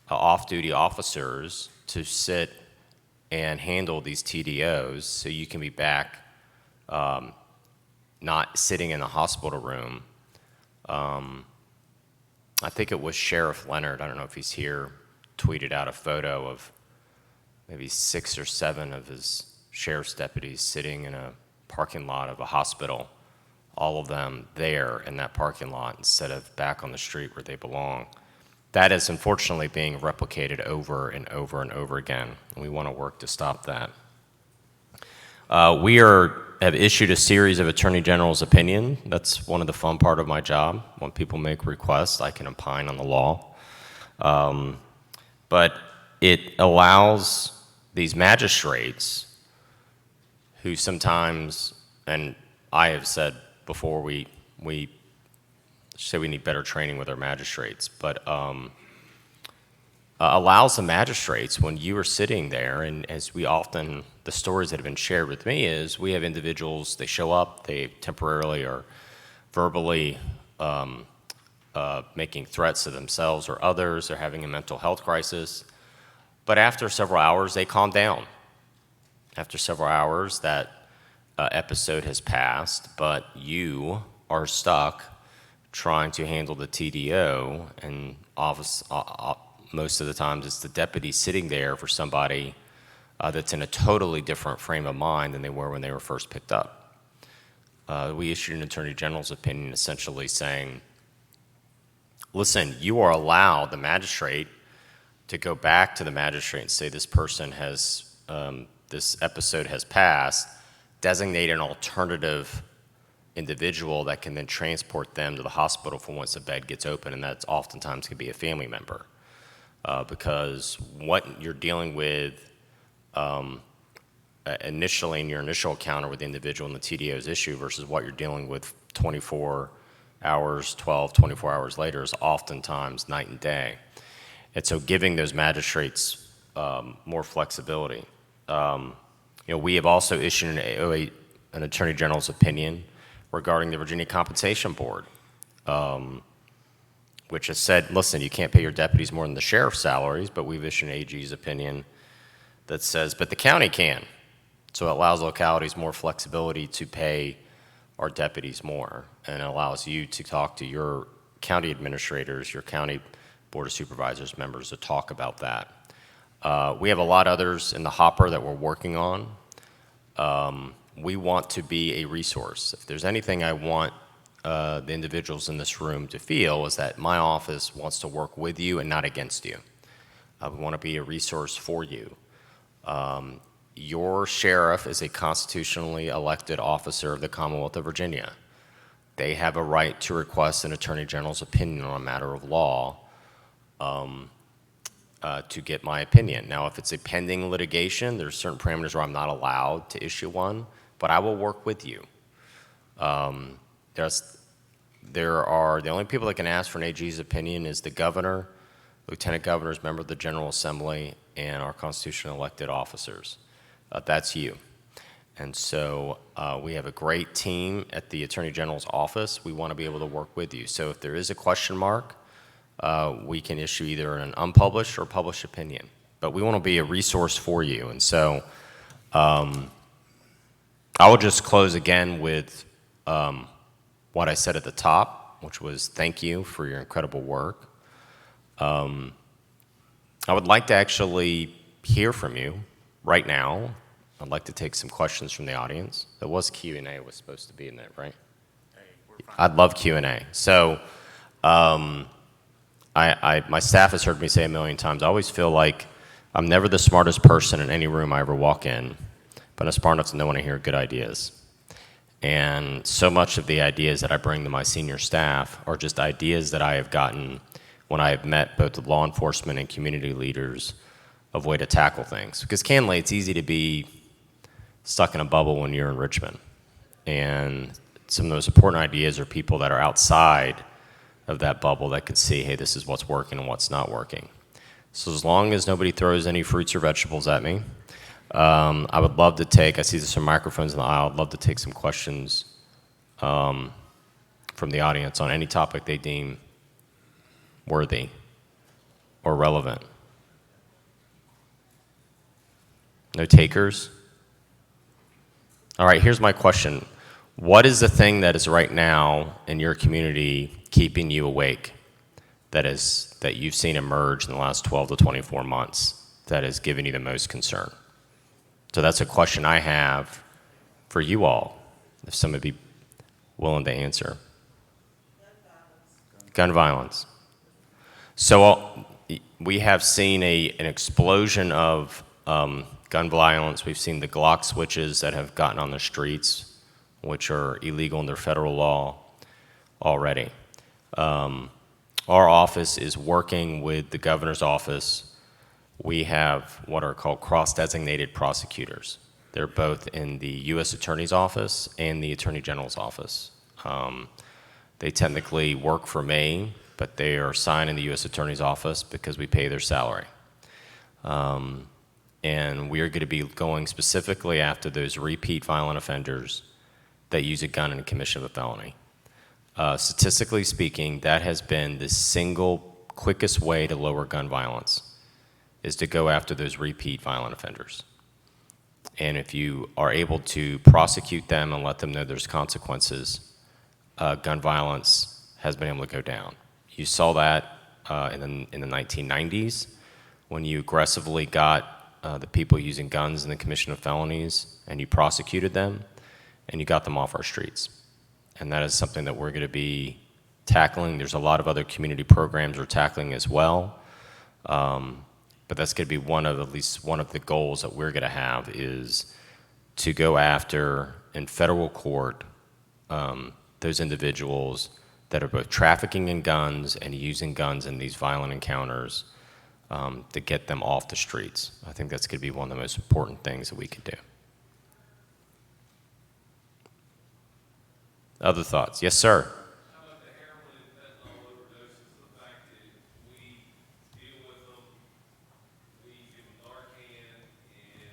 off-duty officers to sit and handle these TDOs so you can be back not sitting in the hospital room. I think it was Sheriff Leonard, I don't know if he's here, tweeted out a photo of maybe 6 or 7 of his sheriff's deputies sitting in a parking lot of a hospital, all of them there in that parking lot instead of back on the street where they belong. That is unfortunately being replicated over and over and over again, and we want to work to stop that. We have issued a series of Attorney General's opinion. That's one of the fun part of my job. When people make requests, I can opine on the law. But it allows these magistrates who sometimes, and I have said before, we say we need better training with our magistrates, but allows the magistrates, when you are sitting there, and as we often, the stories that have been shared with me is we have individuals, they show up, they temporarily are verbally making threats to themselves or others, they're having a mental health crisis, but after several hours, they calm down. After several hours, that episode has passed, but you are stuck trying to handle the TDO, and most of the times it's the deputy sitting there for somebody that's in a totally different frame of mind than they were when they were first picked up. We issued an Attorney General's opinion essentially saying, listen, you are allowed, the magistrate, to go back to the magistrate and say this person has, this episode has passed, designate an alternative individual that can then transport them to the hospital for once the bed gets open, and that's oftentimes can be a family member. Because what you're dealing with initially in your initial encounter with the individual in the TDO's issue versus what you're dealing with 24 hours, 24 hours later is oftentimes night and day. And so giving those magistrates more flexibility. We have also issued an Attorney General's opinion regarding the Virginia Compensation Board, which has said, listen, you can't pay your deputies more than the sheriff's salaries, but we've issued an AG's opinion that says, but the county can. So it allows localities more flexibility to pay our deputies more, and it allows you to talk to your county administrators, your county board of supervisors members to talk about that. We have a lot others in the hopper that we're working on. We want to be a resource. If there's anything I want the individuals in this room to feel is that my office wants to work with you and not against you. We want to be a resource for you. Your sheriff is a constitutionally elected officer of the Commonwealth of Virginia. They have a right to request an Attorney General's opinion on a matter of law to get my opinion. Now, if it's a pending litigation, there's certain parameters where I'm not allowed to issue one, but I will work with you. The only people that can ask for an AG's opinion is the governor, lieutenant governors, member of the General Assembly, and our constitutionally elected officers. That's you. And so we have a great team at the Attorney General's office. We want to be able to work with you. So if there is a question mark, we can issue either an unpublished or published opinion. But we want to be a resource for you. And so I will just close again with what I said at the top, which was thank you for your incredible work. I would like to actually hear from you right now. I'd like to take some questions from the audience. There was Q&A was supposed to be in there, right? I'd love Q&A. So my staff has heard me say a million times, I always feel like I'm never the smartest person in any room I ever walk in, but I'm smart enough to know when I hear good ideas. And so much of the ideas that I bring to my senior staff are just ideas that I have gotten when I have met both the law enforcement and community leaders of way to tackle things. Because candidly, it's easy to be stuck in a bubble when you're in Richmond. And some of those important ideas are people that are outside of that bubble that can see, hey, this is what's working and what's not working. So as long as nobody throws any fruits or vegetables at me, I would love to take, I see there's some microphones in the aisle, I'd love to take some questions from the audience on any topic they deem worthy or relevant. No takers? All right, here's my question. What is the thing that is right now in your community keeping you awake that you've seen emerge in the last 12 to 24 months that has given you the most concern? So that's a question I have for you all, if some would be willing to answer. Gun violence. So we have seen an explosion of gun violence. We've seen the Glock switches that have gotten on the streets, which are illegal under federal law already. Our office is working with the governor's office. We have what are called cross-designated prosecutors. They're both in the U.S. Attorney's Office and the Attorney General's Office. They technically work for me, but they are assigned in the U.S. Attorney's Office because we pay their salary. And we are going to be going specifically after those repeat violent offenders that use a gun in the commission of a felony. Statistically speaking, that has been the single quickest way to lower gun violence, is to go after those repeat violent offenders. And if you are able to prosecute them and let them know there's consequences, gun violence has been able to go down. You saw that in the 1990s when you aggressively got the people using guns in the commission of felonies and you prosecuted them and you got them off our streets. And that is something that we're going to be tackling. There's a lot of other community programs we're tackling as well. But that's going to be at least one of the goals that we're going to have, is to go after in federal court those individuals that are both trafficking in guns and using guns in these violent encounters, to get them off the streets. I think that's going to be one of the most important things that we could do. Other thoughts? Yes, sir. How about the heroin and fentanyl overdoses? The fact that we deal with them, we give them Narcan, and you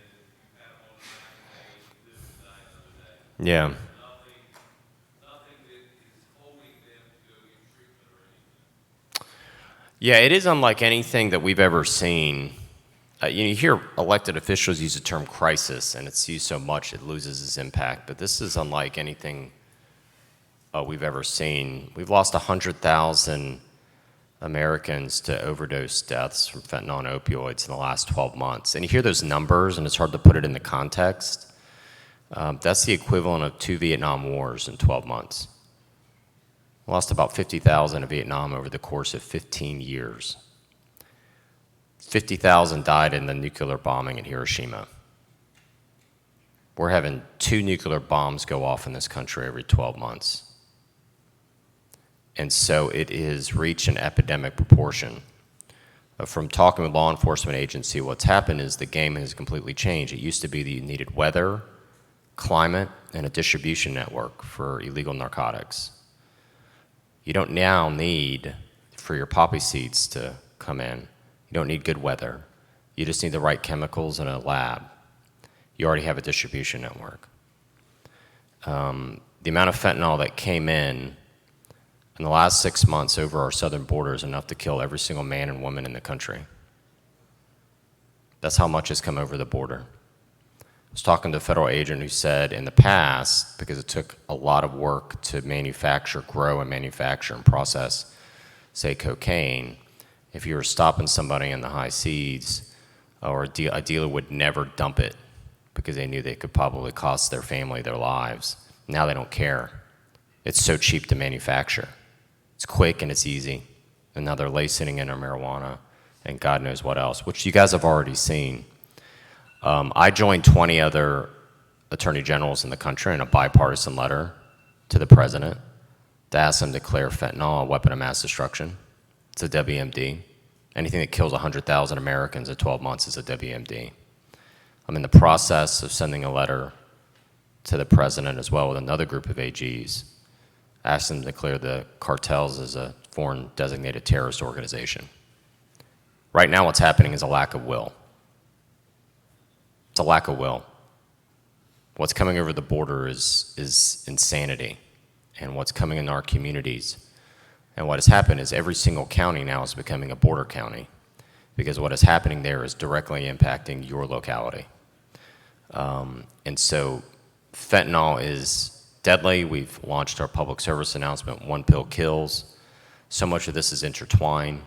pat them on the back and say, this is nice another day. Yeah. Nothing that is holding them to go get treatment or anything. Yeah, it is unlike anything that we've ever seen. You hear elected officials use the term crisis, and it's used so much it loses its impact. But this is unlike anything we've ever seen. We've lost 100,000 Americans to overdose deaths from fentanyl and opioids in the last 12 months. And you hear those numbers, and it's hard to put it into context. That's the equivalent of 2 Vietnam Wars in 12 months. We lost about 50,000 in Vietnam over the course of 15 years. 50,000 died in the nuclear bombing in Hiroshima. We're having 2 nuclear bombs go off in this country every 12 months. And so it has reached an epidemic proportion. From talking with law enforcement agency, what's happened is the game has completely changed. It used to be that you needed weather, climate, and a distribution network for illegal narcotics. You don't now need, for your poppy seeds to come in, you don't need good weather. You just need the right chemicals in a lab. You already have a distribution network. The amount of fentanyl that came in the last 6 months over our southern border is enough to kill every single man and woman in the country. That's how much has come over the border. I was talking to a federal agent who said in the past, because it took a lot of work to grow and manufacture and process, say, cocaine, if you were stopping somebody in the high seas, or a dealer would never dump it because they knew they could probably cost their family their lives. Now they don't care. It's so cheap to manufacture. It's quick and it's easy. And now they're lacing in their marijuana and God knows what else, which you guys have already seen. I joined 20 other attorney generals in the country in a bipartisan letter to the president to ask them to declare fentanyl a weapon of mass destruction. It's a WMD. Anything that kills 100,000 Americans in 12 months is a WMD. I'm in the process of sending a letter to the president as well with another group of AGs, asking them to declare the cartels as a foreign designated terrorist organization. Right now what's happening is a lack of will. It's a lack of will. What's coming over the border is insanity, and what's coming in our communities. And what has happened is every single county now is becoming a border county, because what is happening there is directly impacting your locality. And so fentanyl is deadly. We've launched our public service announcement, One Pill Kills. So much of this is intertwined.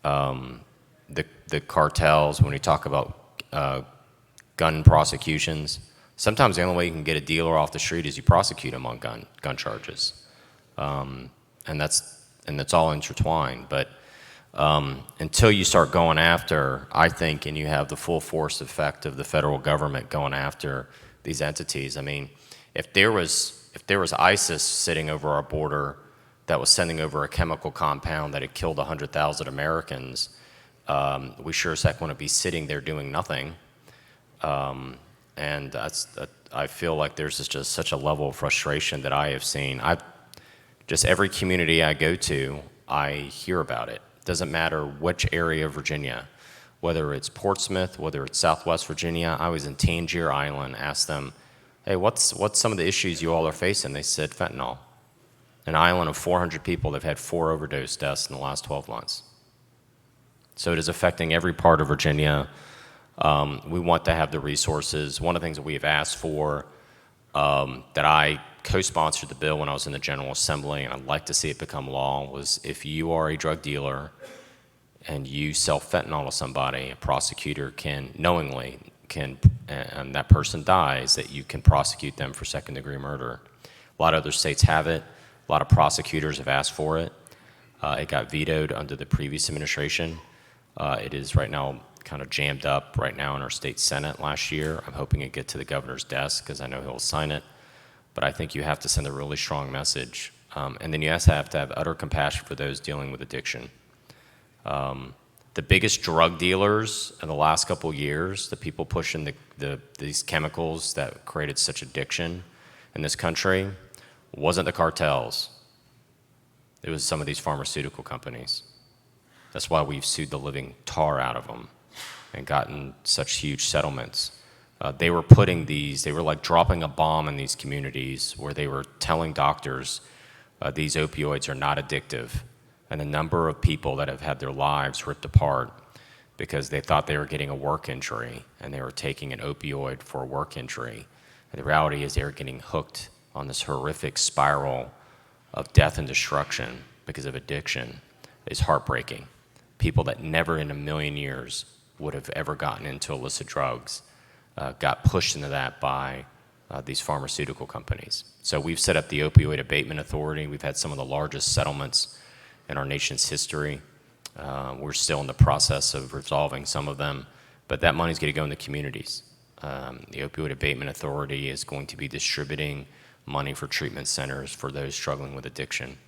The cartels, when we talk about gun prosecutions, sometimes the only way you can get a dealer off the street is you prosecute him on gun charges. And that's all intertwined. But until you start going after, I think, and you have the full force effect of the federal government going after these entities. I mean, if there was ISIS sitting over our border that was sending over a chemical compound that had killed 100,000 Americans, we sure as heck wouldn't be sitting there doing nothing. And I feel like there's just such a level of frustration that I have seen. Just every community I go to, I hear about it. Doesn't matter which area of Virginia, whether it's Portsmouth, whether it's Southwest Virginia. I was in Tangier Island, asked them, hey, what's some of the issues you all are facing? They said fentanyl. An island of 400 people that have had 4 overdose deaths in the last 12 months. So it is affecting every part of Virginia. We want to have the resources. One of the things that we have asked for, that I co-sponsored the bill when I was in the General Assembly, and I'd like to see it become law, was if you are a drug dealer and you sell fentanyl to somebody, a prosecutor can knowingly, and that person dies, that you can prosecute them for second-degree murder. A lot of other states have it. A lot of prosecutors have asked for it. It got vetoed under the previous administration. It is right now kind of jammed up right now in our state Senate last year. I'm hoping it get to the governor's desk because I know he'll sign it. But I think you have to send a really strong message. And then you also have to have utter compassion for those dealing with addiction. The biggest drug dealers in the last couple of years, the people pushing these chemicals that created such addiction in this country, wasn't the cartels. It was some of these pharmaceutical companies. That's why we've sued the living tar out of them and gotten such huge settlements. They were like dropping a bomb in these communities where they were telling doctors these opioids are not addictive. And the number of people that have had their lives ripped apart because they thought they were getting a work injury and they were taking an opioid for a work injury. And the reality is they were getting hooked on this horrific spiral of death and destruction because of addiction is heartbreaking. People that never in a million years would have ever gotten into illicit drugs got pushed into that by these pharmaceutical companies. So we've set up the Opioid Abatement Authority. We've had some of the largest settlements in our nation's history. We're still in the process of resolving some of them, but that money's going to go in the communities. The Opioid Abatement Authority is going to be distributing money for treatment centers for those struggling with addiction.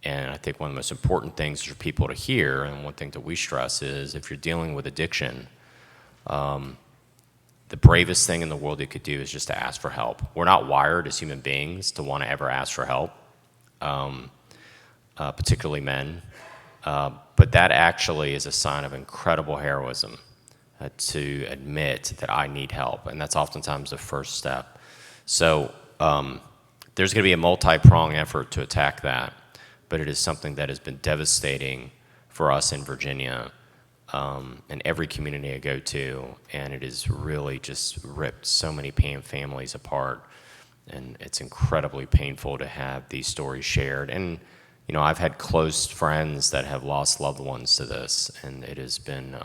And I think one of the most important things for people to hear, and one thing that we stress is if you're dealing with addiction, the bravest thing in the world you could do is just to ask for help. We're not wired as human beings to want to ever ask for help, particularly men. But that actually is a sign of incredible heroism to admit that I need help, and that's oftentimes the first step. So there's going to be a multi-pronged effort to attack that, but it is something that has been devastating for us in Virginia and every community I go to, and it has really just ripped so many families apart, and it's incredibly painful to have these stories shared. And you know, I've had close friends that have lost loved ones to this, and it has been,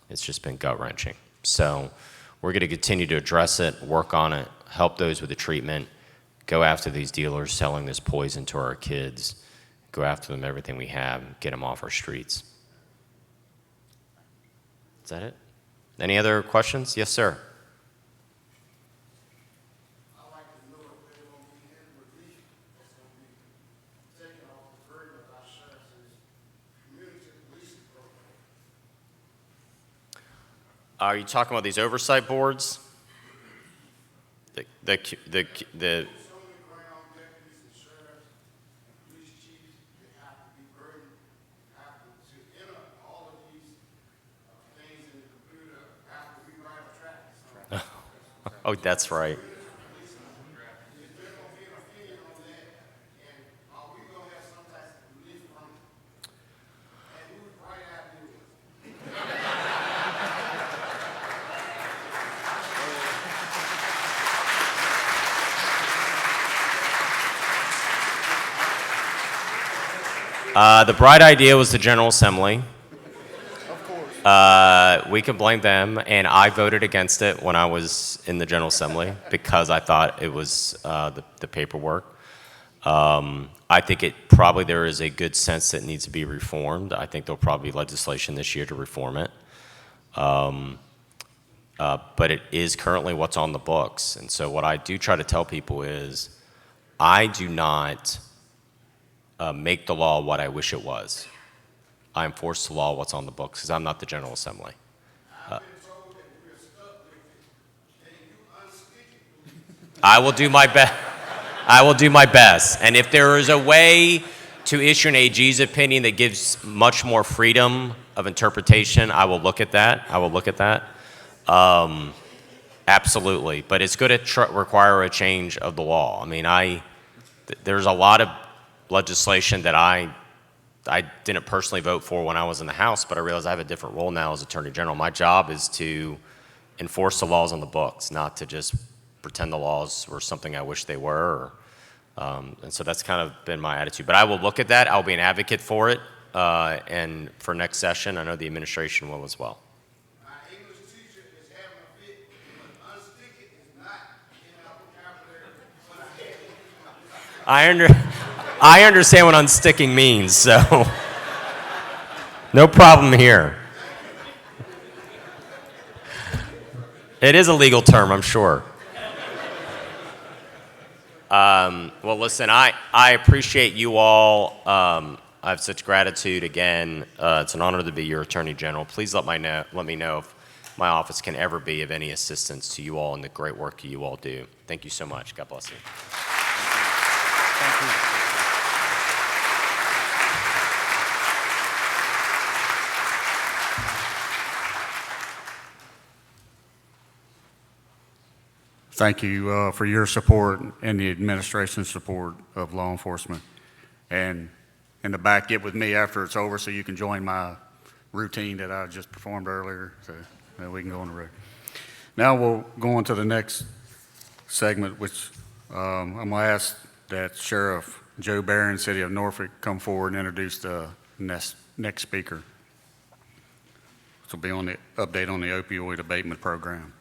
it's just been gut-wrenching. So we're going to continue to address it, work on it, help those with the treatment, go after these dealers selling this poison to our kids, go after them everything we have, get them off our streets. Is that it? Any other questions? Yes, sir. I'd like to know if there will be any relief that's going to be taken off the burden of our sheriff's community policing program. Are you talking about these oversight boards? The So many ground deputies and sheriffs and police chiefs, they have to be burdened, have to enter all of these things in the computer, have to rewrite a track. Oh, that's right. Is there going to be an opinion on that? And are we going to have some type of relief from it? And who's right after you? The bright idea was the General Assembly. We can blame them, and I voted against it when I was in the General Assembly because I thought it was the paperwork. I think there is a good sense that it needs to be reformed. I think there'll probably be legislation this year to reform it. But it is currently what's on the books. And so what I do try to tell people is I do not make the law what I wish it was. I enforce the law what's on the books because I'm not the General Assembly. I've been told that we're stuck with it. Can you unstick it? I will do my best. I will do my best. And if there is a way to issue an AG's opinion that gives much more freedom of interpretation, I will look at that. Absolutely. But it's going to require a change of the law. I mean, there's a lot of legislation that I didn't personally vote for when I was in the House, but I realize I have a different role now as Attorney General. My job is to enforce the laws on the books, not to just pretend the laws were something I wish they were. And so that's kind of been my attitude. But I will look at that. I'll be an advocate for it. And for next session, I know the administration will as well. My English teacher is having a fit, but unstick it is not in our vocabulary. I understand what unsticking means, so no problem here. It is a legal term, I'm sure. Well, listen, I appreciate you all. I have such gratitude. Again, it's an honor to be your Attorney General. Please let me know if my office can ever be of any assistance to you all in the great work you all do. Thank you so much. God bless you. Thank you. Thank you for your support and the administration's support of law enforcement. And in the back, get with me after it's over so you can join my routine that I just performed earlier so that we can go on the road. Now we'll go on to the next segment, which I'm going to ask that Sheriff Joe Barron, City of Norfolk, come forward and introduce the next speaker. This will be on the update on the opioid abatement program.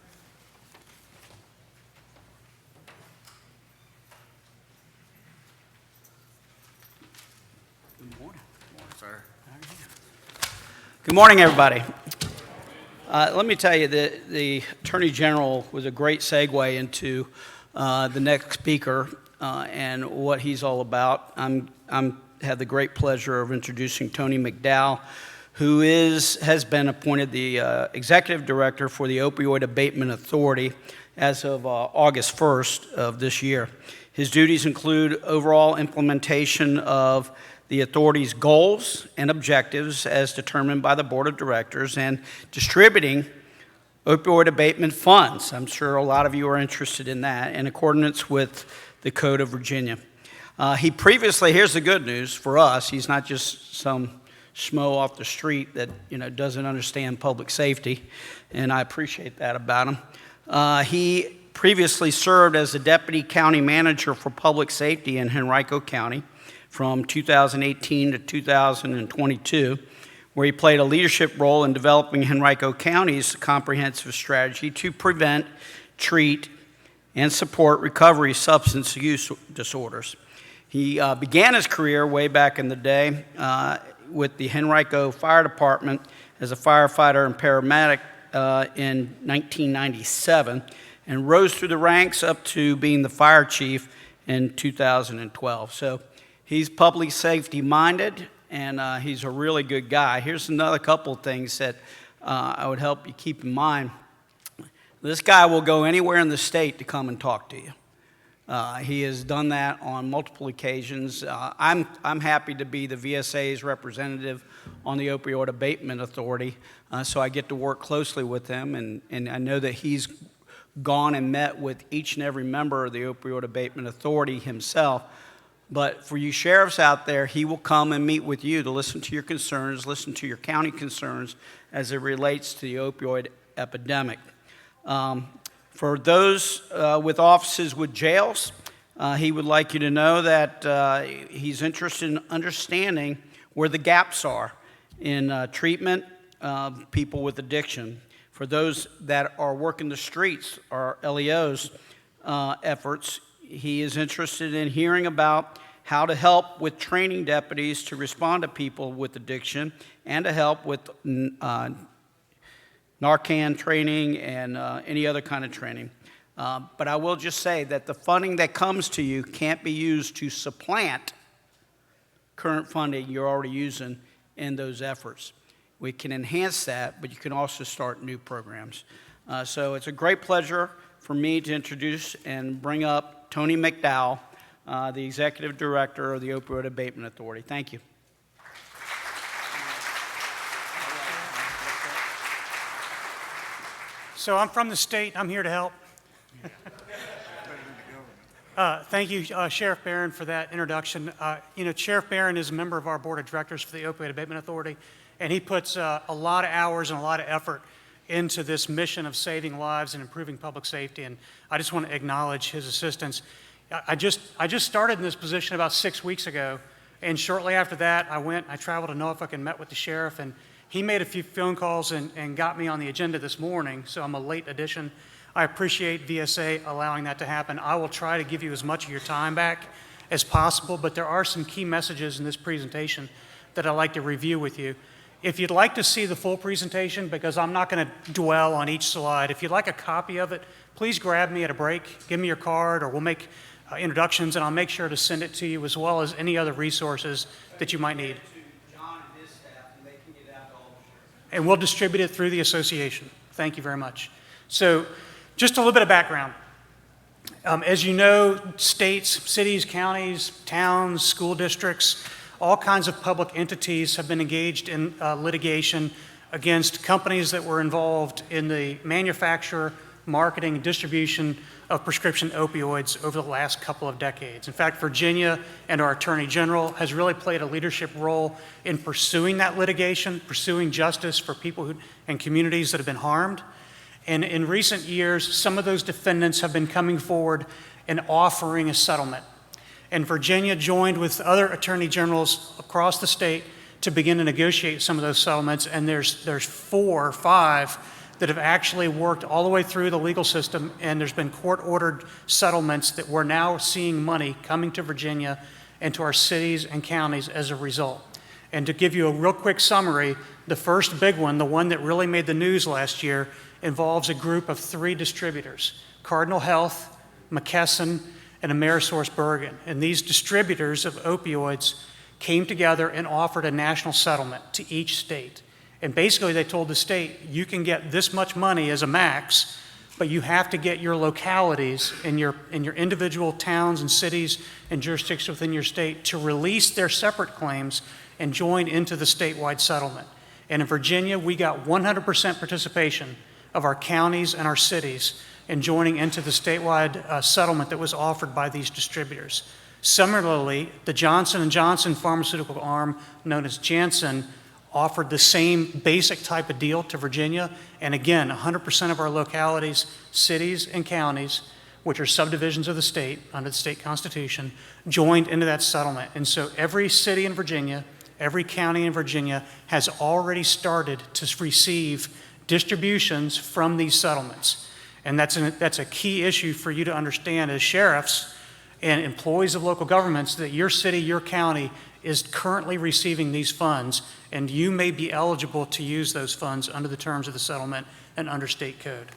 Good morning, everybody. Let me tell you that the Attorney General was a great segue into the next speaker and what he's all about. I'm have the great pleasure of introducing Tony McDowell, who has been appointed the Executive Director for the Opioid Abatement Authority as of August 1st of this year. His duties include overall implementation of the authority's goals and objectives as determined by the Board of Directors and distributing opioid abatement funds. I'm sure a lot of you are interested in that in accordance with the Code of Virginia. He previously, here's the good news for us, he's not just some schmo off the street that doesn't understand public safety, and I appreciate that about him. He previously served as the Deputy County Manager for Public Safety in Henrico County from 2018 to 2022, where he played a leadership role in developing Henrico County's comprehensive strategy to prevent, treat, and support recovery of substance use disorders. He began his career way back in the day with the Henrico Fire Department as a firefighter and paramedic in 1997, and rose through the ranks up to being the fire chief in 2012. So he's public safety minded, and he's a really good guy. Here's another couple of things that I would help you keep in mind. This guy will go anywhere in the state to come and talk to you. He has done that on multiple occasions. I'm happy to be the VSA's representative on the Opioid Abatement Authority, so I get to work closely with him, and I know that he's gone and met with each and every member of the Opioid Abatement Authority himself. But for you sheriffs out there, he will come and meet with you to listen to your concerns, listen to your county concerns as it relates to the opioid epidemic. For those with offices with jails, he would like you to know that he's interested in understanding where the gaps are in treatment of people with addiction. For those that are working the streets, our LEO's efforts, he is interested in hearing about how to help with training deputies to respond to people with addiction and to help with Narcan training and any other kind of training. But I will just say that the funding that comes to you can't be used to supplant current funding you're already using in those efforts. We can enhance that, but you can also start new programs. So it's a great pleasure for me to introduce and bring up Tony McDowell, the Executive Director of the Opioid Abatement Authority. Thank you. So I'm from the state. I'm here to help. Thank you, Sheriff Barron, for that introduction. Sheriff Barron is a member of our board of directors for the Opioid Abatement Authority, and he puts a lot of hours and a lot of effort into this mission of saving lives and improving public safety. And I just want to acknowledge his assistance. I just started in this position about 6 weeks ago, and shortly after that, I traveled to Norfolk and met with the sheriff, and he made a few phone calls and got me on the agenda this morning, so I'm a late addition. I appreciate VSA allowing that to happen. I will try to give you as much of your time back as possible, but there are some key messages in this presentation that I'd like to review with you. If you'd like to see the full presentation, because I'm not going to dwell on each slide, if you'd like a copy of it, please grab me at a break, give me your card, or we'll make introductions, and I'll make sure to send it to you, as well as any other resources that you might need. And we'll distribute it through the association. Thank you very much. So just a little bit of background. As you know, states, cities, counties, towns, school districts, all kinds of public entities have been engaged in litigation against companies that were involved in the manufacture, marketing, and distribution of prescription opioids over the last couple of decades. In fact, Virginia and our Attorney General has really played a leadership role in pursuing that litigation, pursuing justice for people and communities that have been harmed. And in recent years, some of those defendants have been coming forward and offering a settlement. And Virginia joined with other attorney generals across the state to begin to negotiate some of those settlements, and there's 4 or 5 that have actually worked all the way through the legal system, and there's been court-ordered settlements that we're now seeing money coming to Virginia and to our cities and counties as a result. And to give you a real quick summary, the first big one, the one that really made the news last year, involves a group of 3 distributors, Cardinal Health, McKesson, and AmerisourceBergen. And these distributors of opioids came together and offered a national settlement to each state. And basically they told the state, you can get this much money as a max, but you have to get your localities in your individual towns and cities and jurisdictions within your state to release their separate claims and join into the statewide settlement. And in Virginia, we got 100% participation of our counties and our cities in joining into the statewide settlement that was offered by these distributors. Similarly, the Johnson & Johnson pharmaceutical arm, known as Janssen, offered the same basic type of deal to Virginia. And again, 100% of our localities, cities, and counties, which are subdivisions of the state under the state constitution, joined into that settlement. And so every city in Virginia, every county in Virginia has already started to receive distributions from these settlements. And that's a key issue for you to understand as sheriffs and employees of local governments, that your city, your county is currently receiving these funds, and you may be eligible to use those funds under the terms of the settlement and under state code.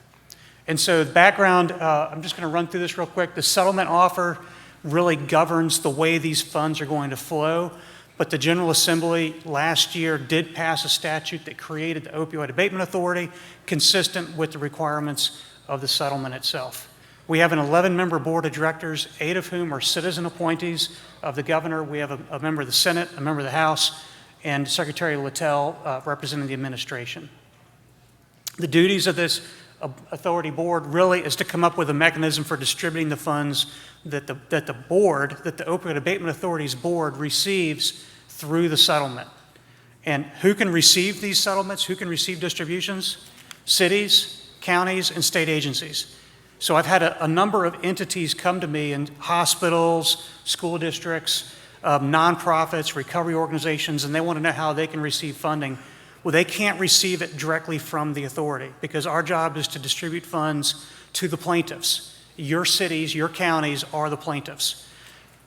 And so the background, I'm just going to run through this real quick. The settlement offer really governs the way these funds are going to flow, but the General Assembly last year did pass a statute that created the Opioid Abatement Authority, consistent with the requirements of the settlement itself. We have an 11-member board of directors, 8 of whom are citizen appointees of the governor. We have a member of the Senate, a member of the House, and Secretary Littell representing the administration. The duties of this authority board really is to come up with a mechanism for distributing the funds that the Opioid Abatement Authority's board receives through the settlement. And who can receive these settlements? Who can receive distributions? Cities, counties, and state agencies. So I've had a number of entities come to me, in hospitals, school districts, nonprofits, recovery organizations, and they want to know how they can receive funding. Well, they can't receive it directly from the authority, because our job is to distribute funds to the plaintiffs. Your cities, your counties are the plaintiffs.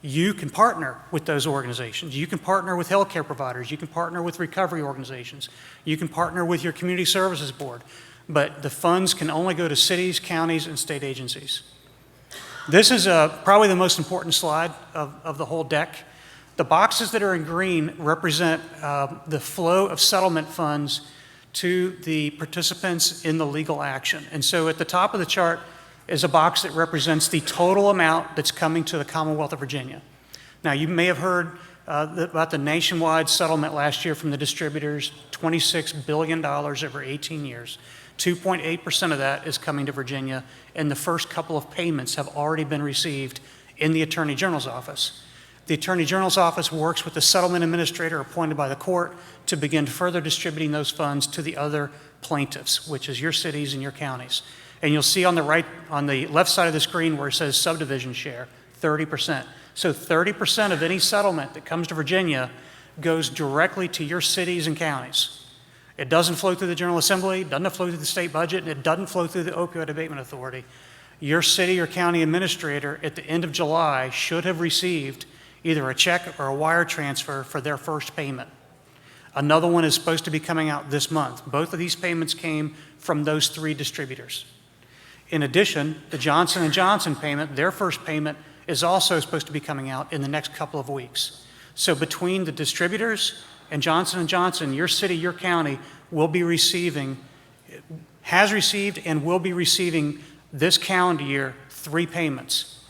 You can partner with those organizations. You can partner with healthcare providers. You can partner with recovery organizations. You can partner with your community services board. But the funds can only go to cities, counties, and state agencies. This is probably the most important slide of the whole deck. The boxes that are in green represent the flow of settlement funds to the participants in the legal action. And so at the top of the chart is a box that represents the total amount that's coming to the Commonwealth of Virginia. Now, you may have heard about the nationwide settlement last year from the distributors, $26 billion over 18 years. 2.8% of that is coming to Virginia, and the first couple of payments have already been received in the Attorney General's office. The Attorney General's office works with the settlement administrator appointed by the court to begin further distributing those funds to the other plaintiffs, which is your cities and your counties. And you'll see on the left side of the screen where it says subdivision share, 30%. So 30% of any settlement that comes to Virginia goes directly to your cities and counties. It doesn't flow through the General Assembly, doesn't flow through the state budget, and it doesn't flow through the Opioid Abatement Authority. Your city or county administrator at the end of July should have received either a check or a wire transfer for their first payment. Another one is supposed to be coming out this month. Both of these payments came from those 3 distributors. In addition, the Johnson & Johnson payment, their first payment, is also supposed to be coming out in the next couple of weeks. So between the distributors and Johnson & Johnson, your city, your county will be receiving, has received and will be receiving this calendar year 3 payments.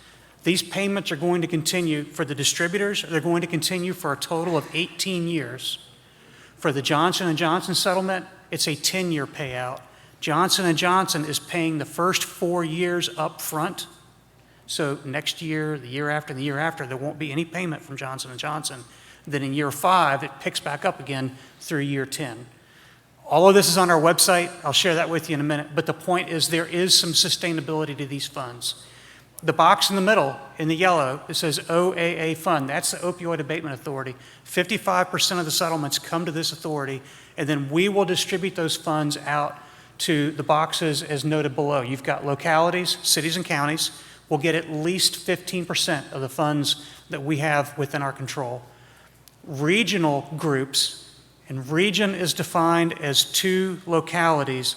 These payments are going to continue for the distributors. They're going to continue for a total of 18 years. For the Johnson & Johnson settlement, it's a 10-year payout. Johnson & Johnson is paying the first 4 years up front. So next year, the year after, the year after, there won't be any payment from Johnson & Johnson. Then in year 5, it picks back up again through year 10. All of this is on our website. I'll share that with you in a minute. But the point is there is some sustainability to these funds. The box in the middle, in the yellow, it says OAA Fund. That's the Opioid Abatement Authority. 55% of the settlements come to this authority, and then we will distribute those funds out to the boxes as noted below. You've got localities, cities and counties, will get at least 15% of the funds that we have within our control. Regional groups, and region is defined as 2 localities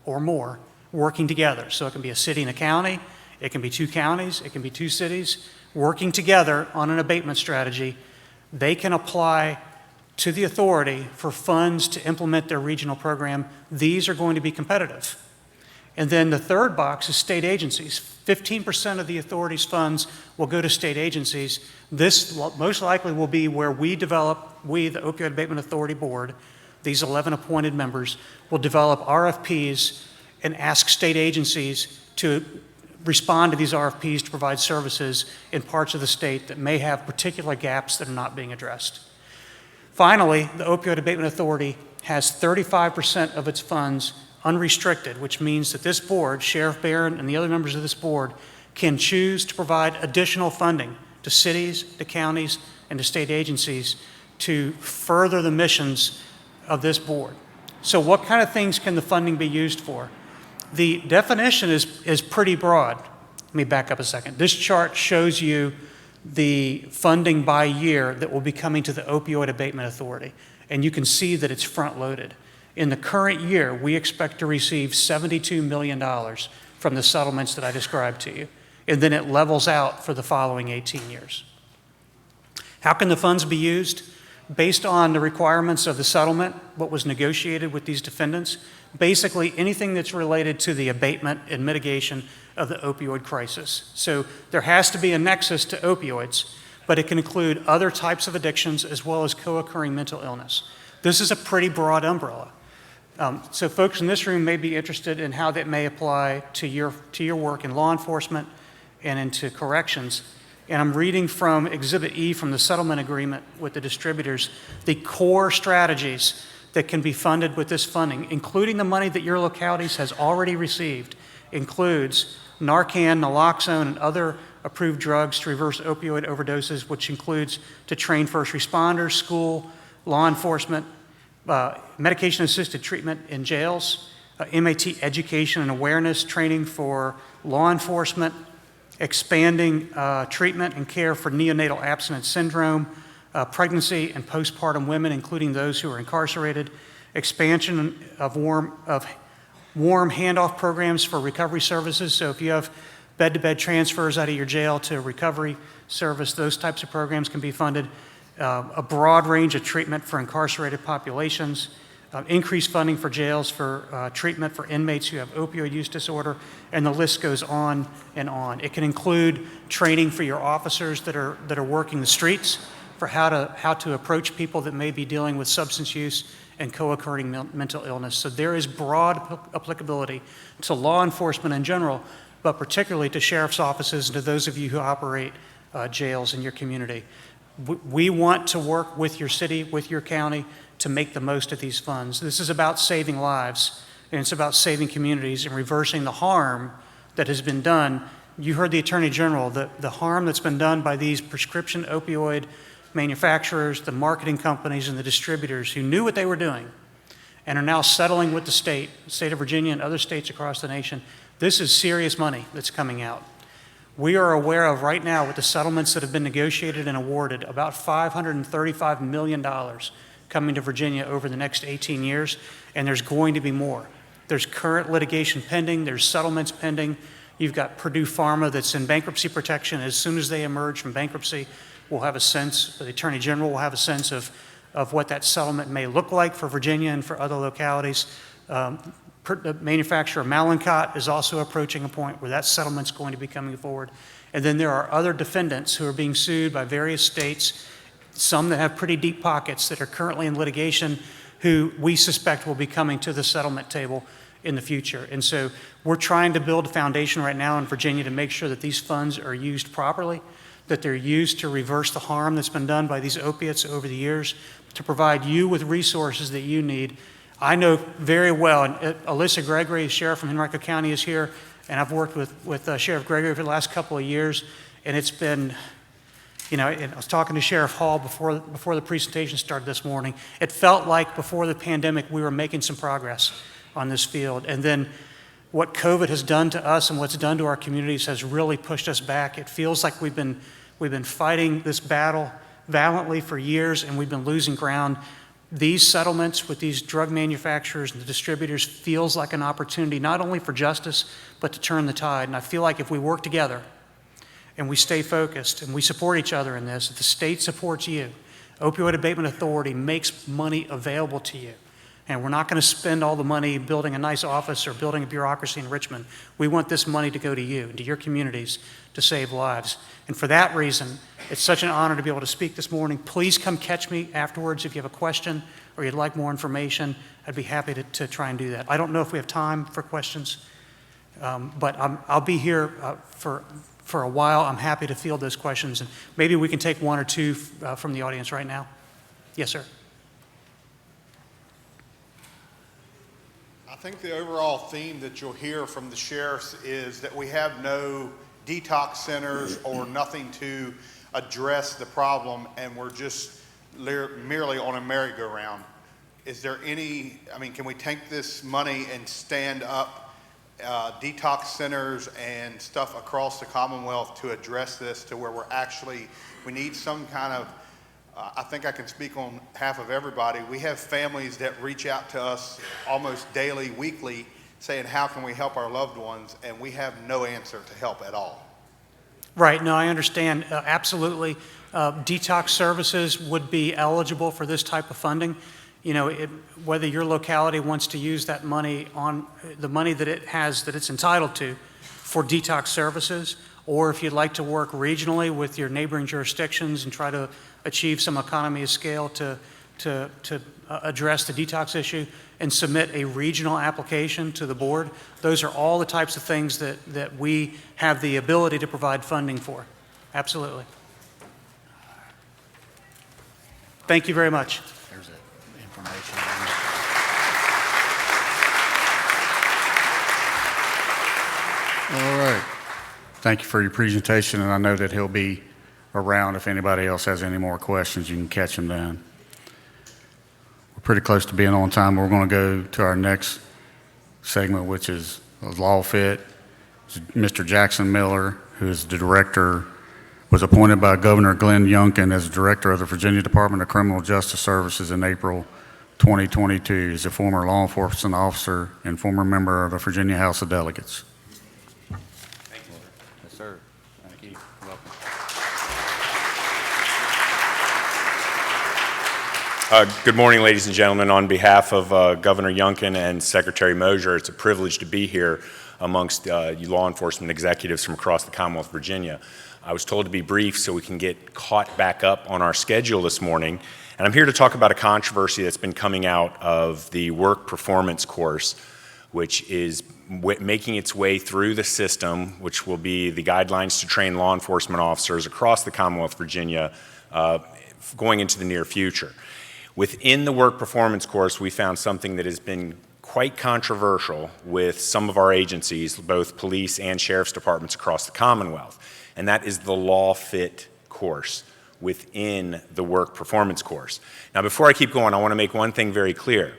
or more working together. So it can be a city and a county, it can be 2 counties, it can be 2 cities working together on an abatement strategy. They can apply to the authority for funds to implement their regional program. These are going to be competitive. And then the third box is state agencies. 15% of the authority's funds will go to state agencies. This most likely will be where we, the Opioid Abatement Authority Board, these 11 appointed members, will develop RFPs and ask state agencies to respond to these RFPs to provide services in parts of the state that may have particular gaps that are not being addressed. Finally, the Opioid Abatement Authority has 35% of its funds unrestricted, which means that this board, Sheriff Barron and the other members of this board, can choose to provide additional funding to cities, to counties, and to state agencies to further the missions of this board. So what kind of things can the funding be used for? The definition is pretty broad. Let me back up a second. This chart shows you the funding by year that will be coming to the Opioid Abatement Authority, and you can see that it's front-loaded. In the current year, we expect to receive $72 million from the settlements that I described to you, and then it levels out for the following 18 years. How can the funds be used? Based on the requirements of the settlement, what was negotiated with these defendants, basically anything that's related to the abatement and mitigation of the opioid crisis. So there has to be a nexus to opioids, but it can include other types of addictions as well as co-occurring mental illness. This is a pretty broad umbrella. So folks in this room may be interested in how that may apply to your work in law enforcement and into corrections. And I'm reading from Exhibit E from the settlement agreement with the distributors, the core strategies that can be funded with this funding, including the money that your localities has already received, includes Narcan, naloxone, and other approved drugs to reverse opioid overdoses, which includes to train first responders, school, law enforcement, medication-assisted treatment in jails, MAT education and awareness training for law enforcement, expanding treatment and care for neonatal abstinence syndrome, pregnancy and postpartum women, including those who are incarcerated, expansion of warm handoff programs for recovery services. So if you have bed-to-bed transfers out of your jail to recovery service, those types of programs can be funded. A broad range of treatment for incarcerated populations, increased funding for jails for treatment for inmates who have opioid use disorder, and the list goes on and on. It can include training for your officers that are working the streets for how to approach people that may be dealing with substance use and co-occurring mental illness. So there is broad applicability to law enforcement in general, but particularly to sheriff's offices and to those of you who operate jails in your community. We want to work with your city, with your county, to make the most of these funds. This is about saving lives, and it's about saving communities and reversing the harm that has been done. You heard the Attorney General, the harm that's been done by these prescription opioid manufacturers, the marketing companies, and the distributors who knew what they were doing and are now settling with the state of Virginia and other states across the nation. This is serious money that's coming out. We are aware of right now with the settlements that have been negotiated and awarded about $535 million coming to Virginia over the next 18 years, and there's going to be more. There's current litigation pending, there's settlements pending. You've got Purdue Pharma that's in bankruptcy protection. As soon as they emerge from bankruptcy, we'll have a sense, the Attorney General will have a sense of what that settlement may look like for Virginia and for other localities. The manufacturer Mallinckrodt is also approaching a point where that settlement's going to be coming forward. And then there are other defendants who are being sued by various states, some that have pretty deep pockets that are currently in litigation, who we suspect will be coming to the settlement table in the future. And so we're trying to build a foundation right now in Virginia to make sure that these funds are used properly, that they're used to reverse the harm that's been done by these opiates over the years, to provide you with resources that you need. I know very well, and Alyssa Gregory, Sheriff from Henrico County, is here, and I've worked with Sheriff Gregory for the last couple of years, and it's been, and I was talking to Sheriff Hall before the presentation started this morning. It felt like before the pandemic we were making some progress on this field, and then what COVID has done to us and what's done to our communities has really pushed us back. It feels like we've been fighting this battle valiantly for years, and we've been losing ground. These settlements with these drug manufacturers and the distributors feels like an opportunity not only for justice, but to turn the tide. And I feel like if we work together and we stay focused and we support each other in this, if the state supports you, Opioid Abatement Authority makes money available to you. And we're not going to spend all the money building a nice office or building a bureaucracy in Richmond. We want this money to go to you, to your communities, to save lives. And for that reason, it's such an honor to be able to speak this morning. Please come catch me afterwards if you have a question or you'd like more information. I'd be happy to try and do that. I don't know if we have time for questions, but I'll be here for a while. I'm happy to field those questions. And maybe we can take one or two from the audience right now. Yes, sir. I think the overall theme that you'll hear from the sheriffs is that we have no detox centers or nothing to address the problem, and we're just merely on a merry-go-round. Is there any, I mean, can we take this money and stand up detox centers and stuff across the Commonwealth to address this to where we need some kind of, I think I can speak on behalf of everybody. We have families that reach out to us almost daily, weekly, saying, how can we help our loved ones? And we have no answer to help at all. Right, no, I understand, absolutely. Detox services would be eligible for this type of funding. You know, whether your locality wants to use that money on the money that it has, that it's entitled to for detox services, or if you'd like to work regionally with your neighboring jurisdictions and try to achieve some economy of scale to address the detox issue and submit a regional application to the board, those are all the types of things that we have the ability to provide funding for. Absolutely. Thank you very much. There's the information. All right. Thank you for your presentation, and I know that he'll be around if anybody else has any more questions. You can catch him then. We're pretty close to being on time. We're going to go to our next segment, which is Law Fit. Mr. Jackson Miller, who is the director, was appointed by Governor Glenn Youngkin as director of the Virginia Department of Criminal Justice Services in April 2022. He's a former law enforcement officer and former member of the Virginia House of Delegates. Thank you, sir. Yes, sir. Thank you. Welcome. Good morning, ladies and gentlemen. On behalf of Governor Youngkin and Secretary Mosier, it's a privilege to be here amongst you law enforcement executives from across the Commonwealth of Virginia. I was told to be brief so we can get caught back up on our schedule this morning. And I'm here to talk about a controversy that's been coming out of the work performance course, which is making its way through the system, which will be the guidelines to train law enforcement officers across the Commonwealth of Virginia going into the near future. Within the work performance course, we found something that has been quite controversial with some of our agencies, both police and sheriff's departments across the Commonwealth, and that is the Law Fit course within the work performance course. Now, before I keep going, I want to make one thing very clear.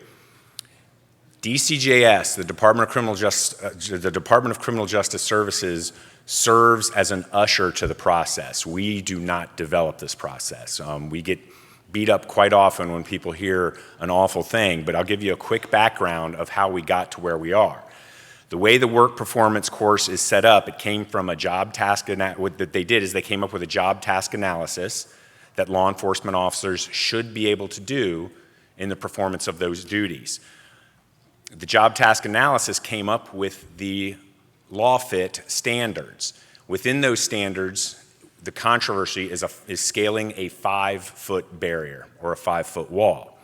DCJS, the Department of Criminal Justice Services, serves as an usher to the process. We do not develop this process. We get beat up quite often when people hear an awful thing, but I'll give you a quick background of how we got to where we are. The way the work performance course is set up, it came from a job task, what they did is they came up with a job task analysis that law enforcement officers should be able to do in the performance of those duties. The job task analysis came up with the Law Fit standards. Within those standards, the controversy is scaling a 5-foot barrier or a 5-foot wall.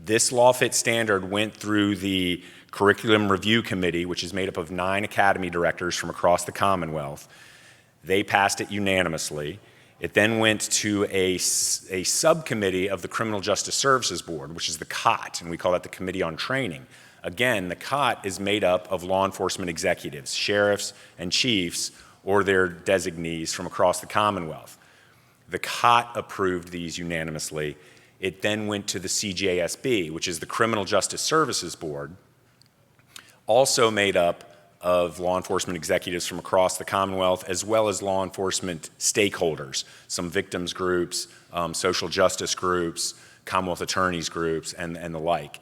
This Law Fit standard went through the Curriculum Review Committee, which is made up of 9 academy directors from across the Commonwealth. They passed it unanimously. It then went to a subcommittee of the Criminal Justice Services Board, which is the COT, and we call that the Committee on Training. Again, the COT is made up of law enforcement executives, sheriffs and chiefs, or their designees from across the Commonwealth. The COT approved these unanimously. It then went to the CJSB, which is the Criminal Justice Services Board, also made up of law enforcement executives from across the Commonwealth, as well as law enforcement stakeholders, some victims groups, social justice groups, Commonwealth attorneys groups, and the like.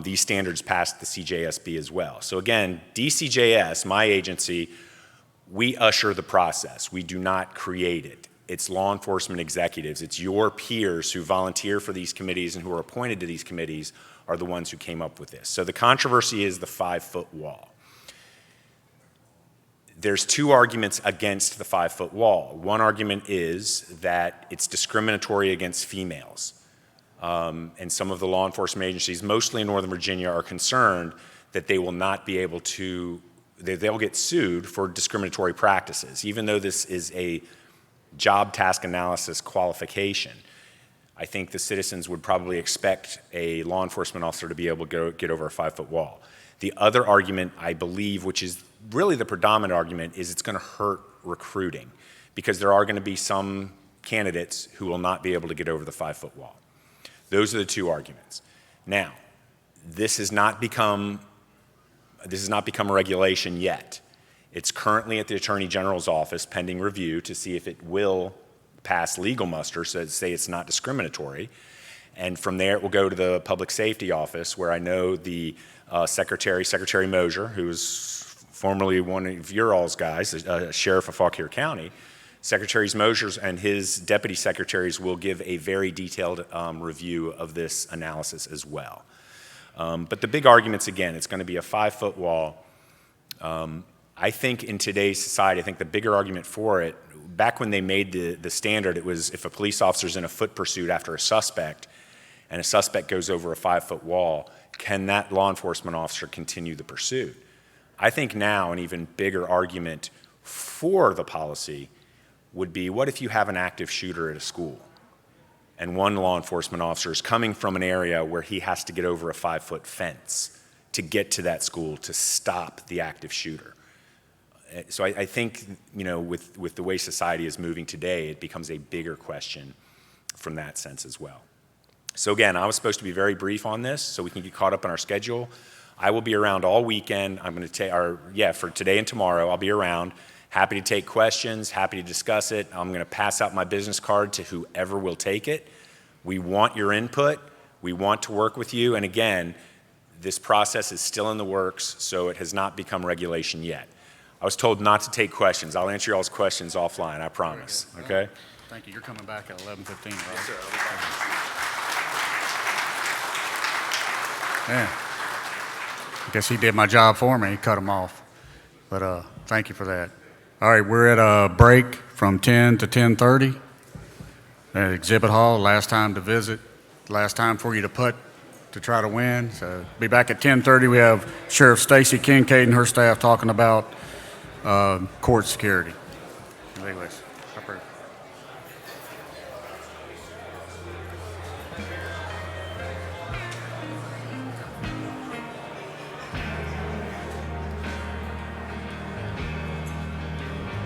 These standards passed the CJSB as well. So again, DCJS, my agency, we usher the process. We do not create it. It's law enforcement executives. It's your peers who volunteer for these committees and who are appointed to these committees are the ones who came up with this. So the controversy is the 5-foot wall. There's 2 arguments against the 5-foot wall. One argument is that it's discriminatory against females. And some of the law enforcement agencies, mostly in Northern Virginia, are concerned that they will not be able to they'll get sued for discriminatory practices, even though this is a job task analysis qualification. I think the citizens would probably expect a law enforcement officer to be able to get over a 5-foot wall. The other argument, I believe, which is really the predominant argument, is it's going to hurt recruiting, because there are going to be some candidates who will not be able to get over the 5-foot wall. Those are the two arguments. Now, this has not become a regulation yet. It's currently at the Attorney General's office pending review to see if it will pass legal muster, so to say it's not discriminatory. And from there, it will go to the Public Safety Office, where I know the Secretary Mosier, who was formerly one of your all's guys, Sheriff of Fauquier County, Secretary Mosier and his deputy secretaries will give a very detailed review of this analysis as well. But the big arguments, again, it's going to be a 5-foot wall. I think in today's society, I think the bigger argument for it, back when they made the standard, it was if a police officer's in a foot pursuit after a suspect, and a suspect goes over a 5-foot wall, can that law enforcement officer continue the pursuit? I think now an even bigger argument for the policy would be, what if you have an active shooter at a school and one law enforcement officer is coming from an area where he has to get over a 5-foot fence to get to that school to stop the active shooter? So I think, with the way society is moving today, it becomes a bigger question from that sense as well. So again, I was supposed to be very brief on this so we can get caught up on our schedule. I will be around all weekend. I'm going to take for today and tomorrow, I'll be around. Happy to take questions, happy to discuss it. I'm going to pass out my business card to whoever will take it. We want your input. We want to work with you. And again, this process is still in the works, so it has not become regulation yet. I was told not to take questions. I'll answer y'all's questions offline, I promise. Okay? Thank you. You're coming back at 11:15, right? Yes, sir. Yeah. I guess he did my job for me. He cut them off. But thank you for that. All right, we're at a break from 10 to 10:30 at Exhibit Hall. Last time to visit, last time for you to putt to try to win. So be back at 10:30. We have Sheriff Stacy Kincaid and her staff talking about court security. Anyways,